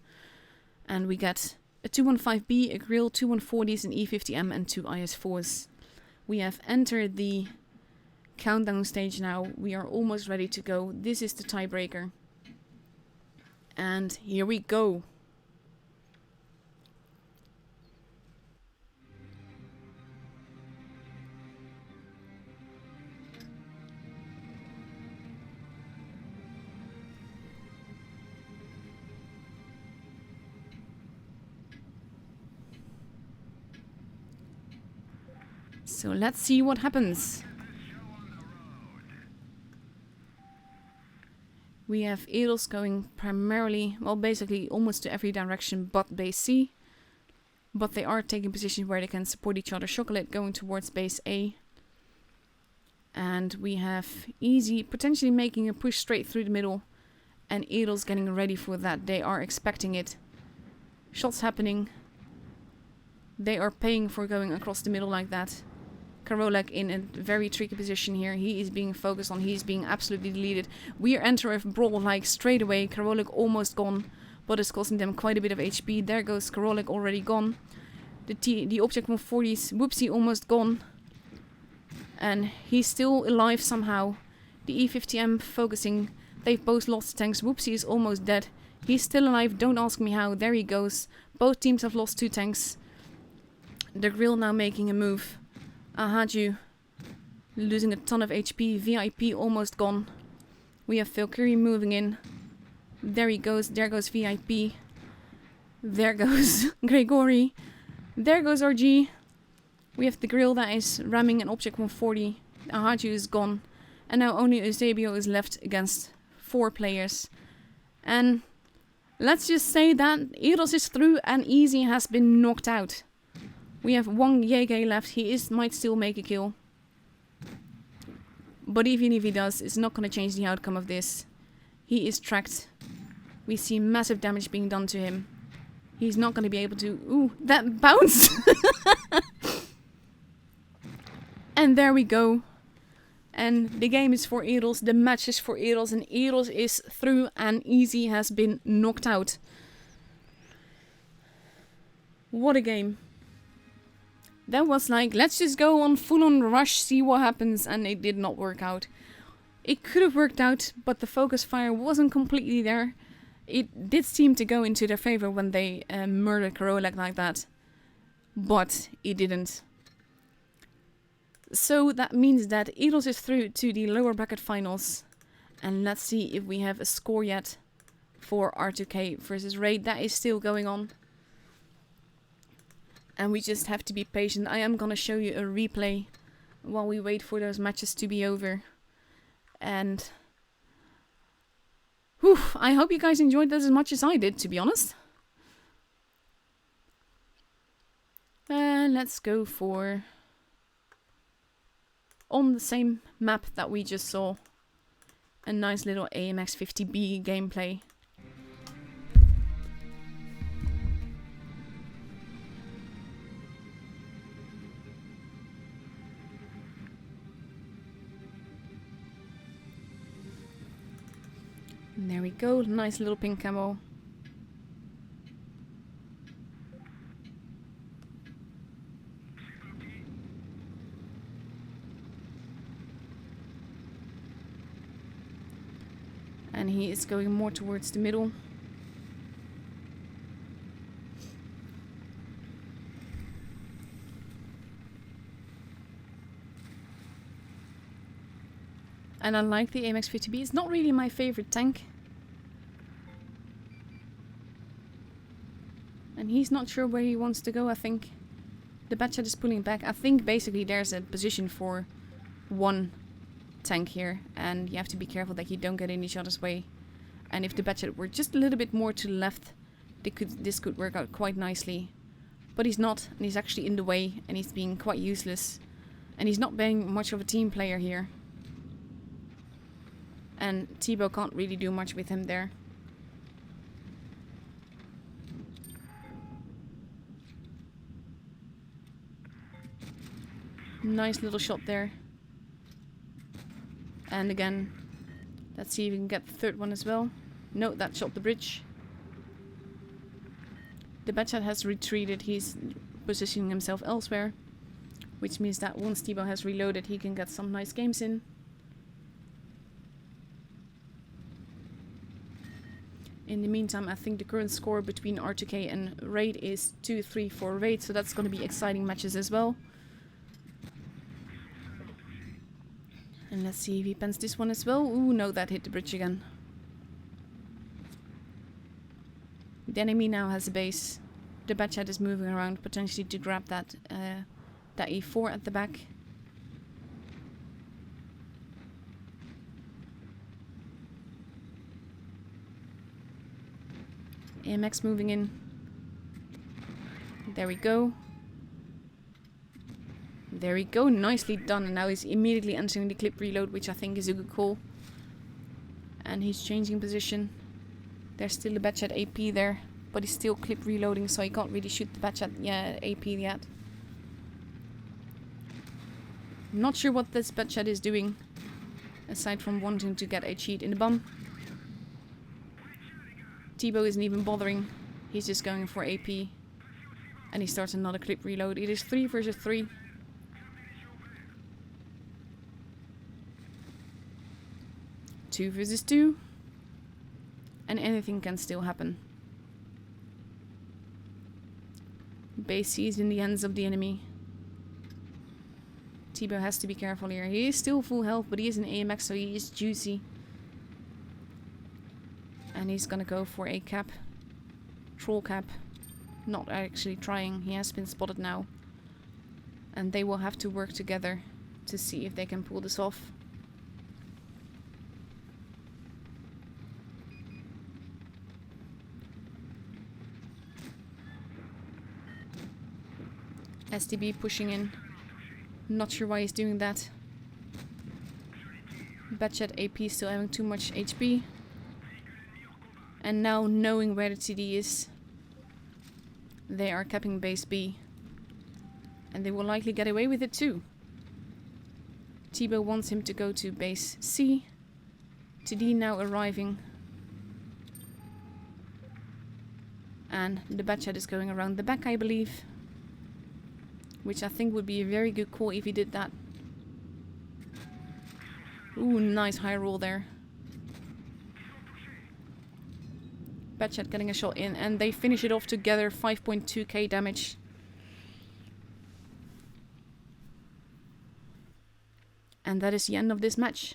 And we get a 215B, a Grill, 2 140s, an E50M, and 2 IS4s. We have entered the countdown stage now. We are almost ready to go. This is the tiebreaker. And here we go. So let's see what happens. We have Eros going primarily, well, basically almost to every direction but base C. But they are taking positions where they can support each other. Chocolate going towards base A. And we have Easy potentially making a push straight through the middle. And Eros getting ready for that. They are expecting it. Shots happening. They are paying for going across the middle like that. Karolek in a very tricky position here. He is being focused on. He's being absolutely deleted. We are entering a brawl like straight away. Karolek almost gone, but it's costing them quite a bit of HP. There goes Karolek already gone. The Object 140s, Whoopsie almost gone. And he's still alive somehow. The E50M focusing. They've both lost tanks. Whoopsie is almost dead. He's still alive. Don't ask me how. There he goes. Both teams have lost 2 tanks. The Grill now making a move. Ahaju losing a ton of HP. VIP almost gone. We have Valkyrie moving in. There he goes. There goes VIP. There goes Gregory. There goes RG. We have the Grill that is ramming an Object 140. Ahaju is gone. And now only Eusebio is left against 4 players. And let's just say that Eros is through and Easy has been knocked out. We have 1 Yege left. He might still make a kill. But even if he does, it's not going to change the outcome of this. He is tracked. We see massive damage being done to him. He's not going to be able to... Ooh, that bounced! And there we go. And the game is for Eros. The match is for Eros. And Eros is through and Easy has been knocked out. What a game. That was like, let's just go on full-on rush, see what happens, and it did not work out. It could have worked out, but the focus fire wasn't completely there. It did seem to go into their favor when they murdered Karolek like that, but it didn't. So that means that Eros is through to the lower bracket finals, and let's see if we have a score yet for R2K versus Raid. That is still going on. And we just have to be patient. I am gonna show you a replay while we wait for those matches to be over. And whew, I hope you guys enjoyed this as much as I did, to be honest. And let's go for on the same map that we just saw. A nice little AMX 50B gameplay. And there we go, nice little pink camo. And he is going more towards the middle. And I like the AMX-50B. It's not really my favorite tank. And he's not sure where he wants to go, I think. The Batchat is pulling back. I think basically there's a position for one tank here. And you have to be careful that you don't get in each other's way. And if the Batchat were just a little bit more to the left, this could work out quite nicely. But he's not, and he's actually in the way, and he's being quite useless. And he's not being much of a team player here. And Thibaut can't really do much with him there. Nice little shot there. And again, let's see if we can get the third one as well. No, that shot the bridge. The Batchat has retreated. He's positioning himself elsewhere. Which means that once Thibaut has reloaded, he can get some nice games in. In the meantime, I think the current score between R2K and Raid is 2-3 for Raid, so that's going to be exciting matches as well. And let's see if he pens this one as well. Ooh, no, that hit the bridge again. The enemy now has a base. The Batchat is moving around, potentially to grab that E4 at the back. AMX moving in. There we go. There we go, nicely done. And now he's immediately entering the clip reload, which I think is a good call. And he's changing position. There's still a Batchat AP there, but he's still clip reloading, so he can't really shoot the Batchat AP yet. Not sure what this Batchat is doing, aside from wanting to get a cheat in the bum. Thibaut isn't even bothering. He's just going for AP. And he starts another clip reload. It is 3 versus 3. Two versus 2. And anything can still happen. Base C is in the hands of the enemy. Thibaut has to be careful here. He is still full health, but he is an AMX, so he is juicy. And he's gonna go for a cap. Troll cap. Not actually trying. He has been spotted now. And they will have to work together to see if they can pull this off. STB pushing in. Not sure why he's doing that. Batchat AP still having too much HP. And now knowing where the TD is, they are capping base B. And they will likely get away with it too. Thibaut wants him to go to base C. TD now arriving. And the Batchat is going around the back, I believe. Which I think would be a very good call if he did that. Ooh, nice high roll there. Batchat getting a shot in, and they finish it off together. 5.2k damage. And that is the end of this match.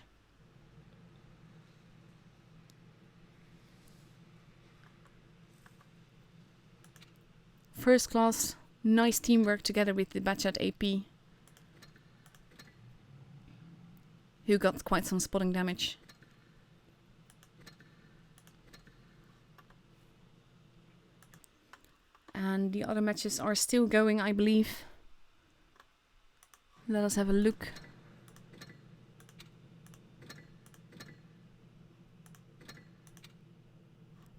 First class, nice teamwork together with the Batchat AP, who got quite some spotting damage. And the other matches are still going, I believe. Let us have a look.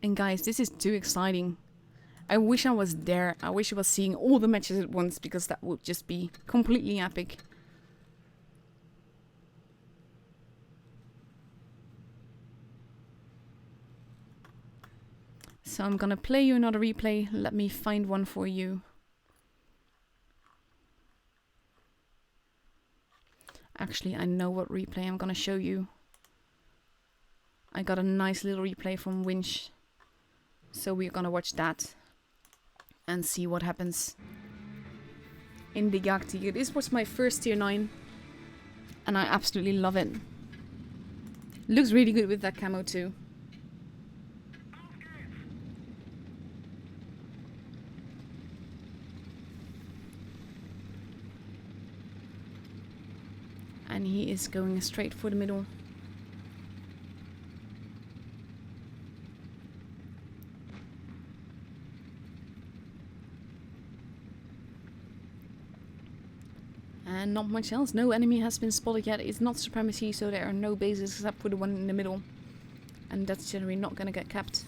And guys, this is too exciting. I wish I was there. I wish I was seeing all the matches at once, because that would just be completely epic. So I'm gonna play you another replay. Let me find one for you. Actually, I know what replay I'm gonna show you. I got a nice little replay from Winch. So we're gonna watch that and see what happens in the Jagdtiger. This was my first tier 9 and I absolutely love it. Looks really good with that camo too. And he is going straight for the middle. And not much else. No enemy has been spotted yet. It's not supremacy, so there are no bases except for the one in the middle. And that's generally not gonna get capped.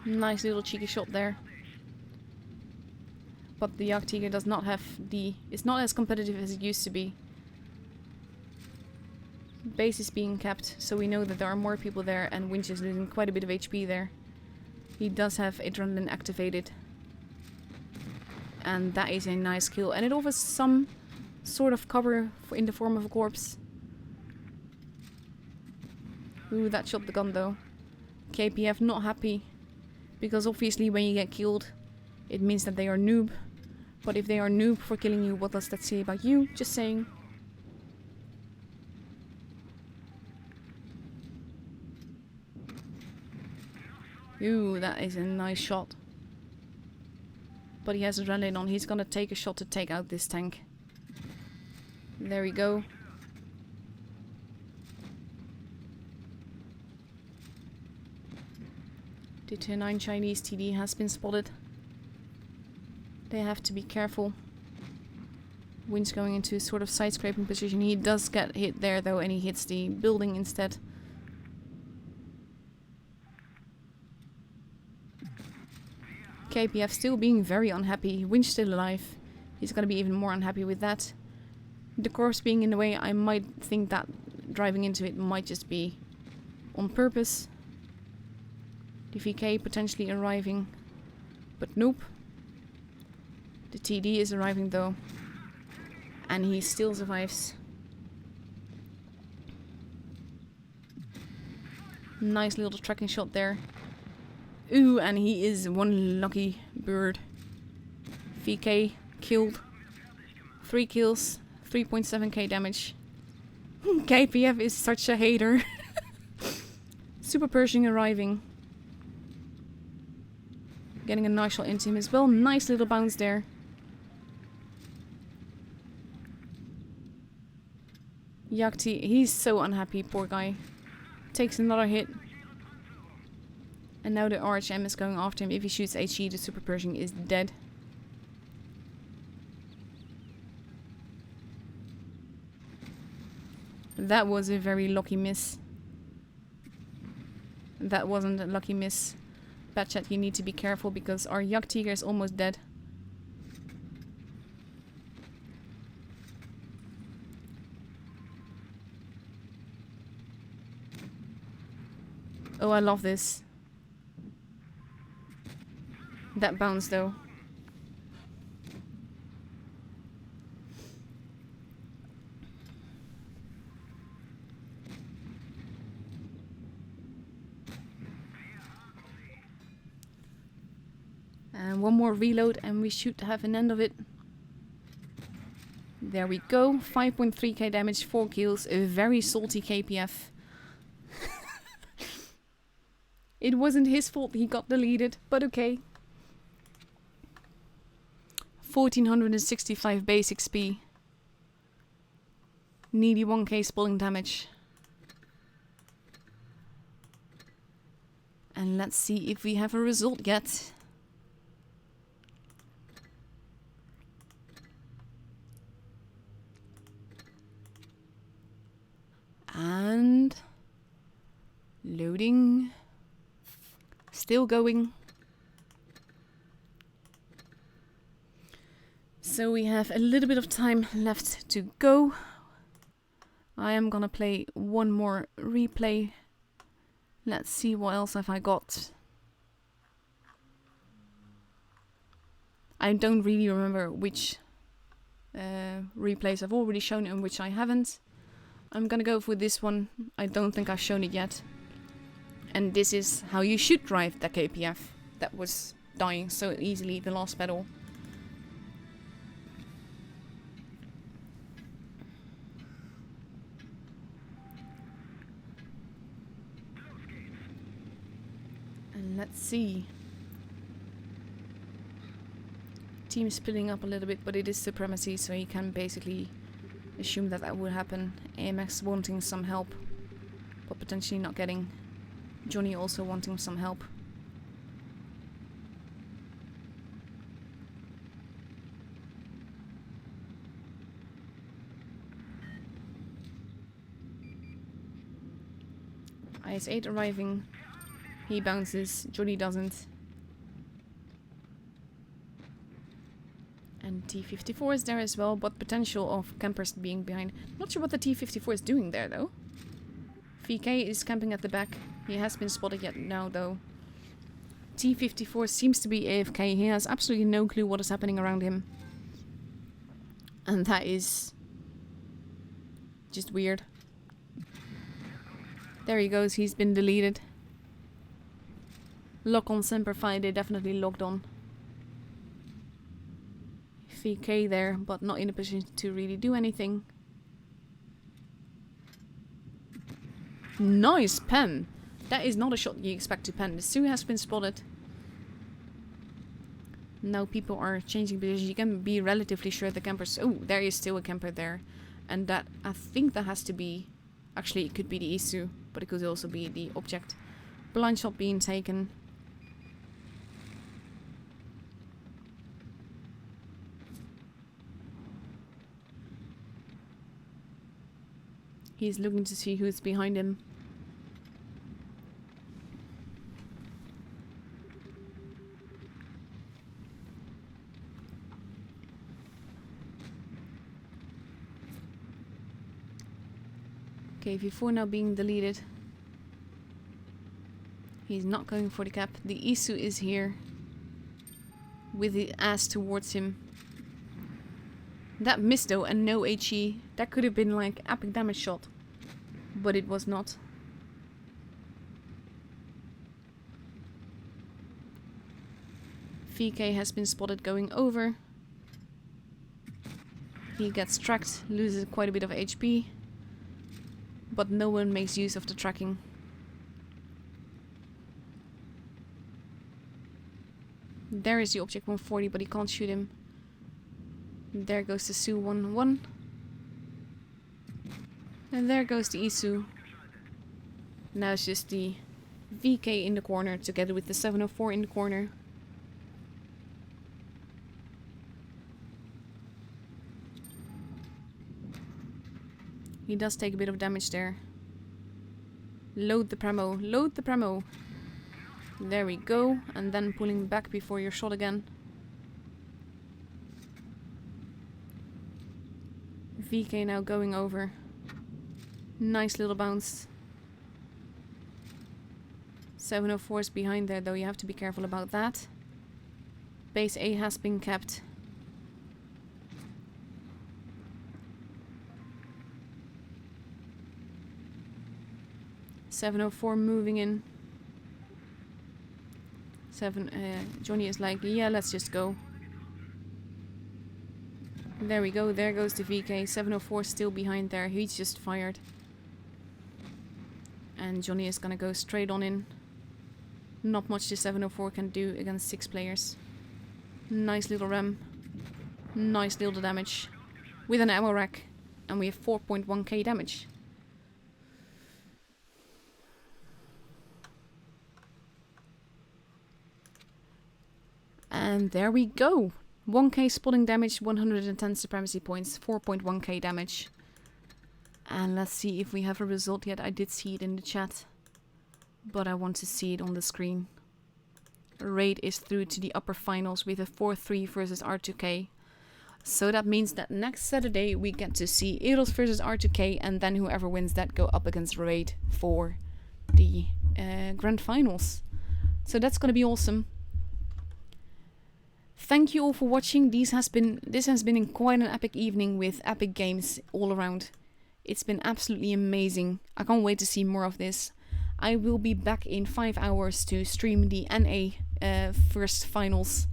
Nice little cheeky shot there. But the Jagdtiger does not have the... It's not as competitive as it used to be. Base is being capped, so we know that there are more people there and Winch is losing quite a bit of HP there. He does have adrenaline activated. And that is a nice kill. And it offers some sort of cover in the form of a corpse. Ooh, that shot the gun though. KPF not happy. Because obviously when you get killed, it means that they are noob. But if they are noob for killing you, what does that say about you? Just saying. Ooh, that is a nice shot. But he has adrenaline on. He's gonna take a shot to take out this tank. There we go. The tier 9 Chinese TD has been spotted. They have to be careful. Wind's going into sort of side scraping position. He does get hit there though, and he hits the building instead. KPF still being very unhappy. Winch still alive. He's gonna be even more unhappy with that. The corpse being in the way, I might think that driving into it might just be on purpose. The VK potentially arriving. But nope. The TD is arriving though. And he still survives. Nice little tracking shot there. Ooh, and he is one lucky bird. VK killed. 3 kills. 3.7k damage. KPF is such a hater. Super Pershing arriving. Getting a nice shot into him as well. Nice little bounce there. Jagdtiger, he's so unhappy, poor guy. Takes another hit. And now the RHM is going after him. If he shoots HE, the Super Pershing is dead. That was a very lucky miss. That wasn't a lucky miss. Bad chat, you need to be careful because our Jagdtiger is almost dead. Oh, I love this. That bounce though. And one more reload and we should have an end of it. There we go. 5.3k damage, 4 kills. A very salty KPF. It wasn't his fault he got deleted, but okay. 1465 base XP. Nearly 1k spalling damage. And let's see if we have a result yet. And loading. Still going. So we have a little bit of time left to go. I am gonna play one more replay. Let's see what else have I got. I don't really remember which replays I've already shown and which I haven't. I'm gonna go for this one. I don't think I've shown it yet. And this is how you should drive the KPF that was dying so easily the last battle. And let's see. Team splitting up a little bit, but it is supremacy, so you can basically assume that that would happen. AMX wanting some help, but potentially not getting. Johnny also wanting some help. IS-8 arriving. He bounces. Johnny doesn't. And T-54 is there as well, but potential of campers being behind. Not sure what the T-54 is doing there, though. VK is camping at the back. He has been spotted yet now, though. T-54 seems to be AFK. He has absolutely no clue what is happening around him. And that is just weird. There he goes. He's been deleted. Lock on Semper Fi. They definitely logged on. VK there, but not in a position to really do anything. Nice pen! That is not a shot you expect to pen. The Sioux has been spotted. Now people are changing positions. You can be relatively sure the campers... Oh, there is still a camper there. And that, I think that has to be... Actually, it could be the Isu, but it could also be the object. Blind shot being taken. He's looking to see who's behind him. Okay, V4 now being deleted. He's not going for the cap. The Isu is here. With the ass towards him. That missed though, and no HE. That could have been like epic damage shot. But it was not. VK has been spotted going over. He gets tracked, loses quite a bit of HP. But no one makes use of the tracking. There is the object 140, but he can't shoot him. There goes the Sioux 1-1. And there goes the Isu. Now it's just the VK in the corner together with the 704 in the corner. He does take a bit of damage there. Load the Premo. Load the Premo. There we go. And then pulling back before your shot again. VK now going over. Nice little bounce. 704 is behind there, though. You have to be careful about that. Base A has been kept. .704 moving in. Johnny is like, yeah, let's just go. There we go. There goes the VK. 704 still behind there. He's just fired. And Johnny is gonna go straight on in. Not much the 704 can do against 6 players. Nice little ram. Nice little damage. With an ammo rack. And we have 4.1k damage. And there we go. 1k spotting damage, 110 supremacy points, 4.1k damage. And let's see if we have a result yet. I did see it in the chat, but I want to see it on the screen. Raid is through to the upper finals with a 4-3 versus R2K. So that means that next Saturday we get to see Eros versus R2K, and then whoever wins that go up against Raid for the grand finals. So that's gonna be awesome. Thank you all for watching. This has been quite an epic evening with epic games all around. It's been absolutely amazing. I can't wait to see more of this. I will be back in 5 hours to stream the NA first finals.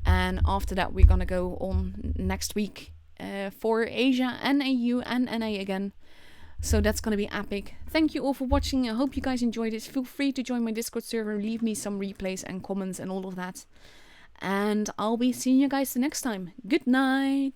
And after that we're gonna go on next week for Asia and AU and NA again. So that's gonna be epic. Thank you all for watching. I hope you guys enjoyed it. Feel free to join my Discord server. Leave me some replays and comments and all of that. And I'll be seeing you guys the next time. Good night!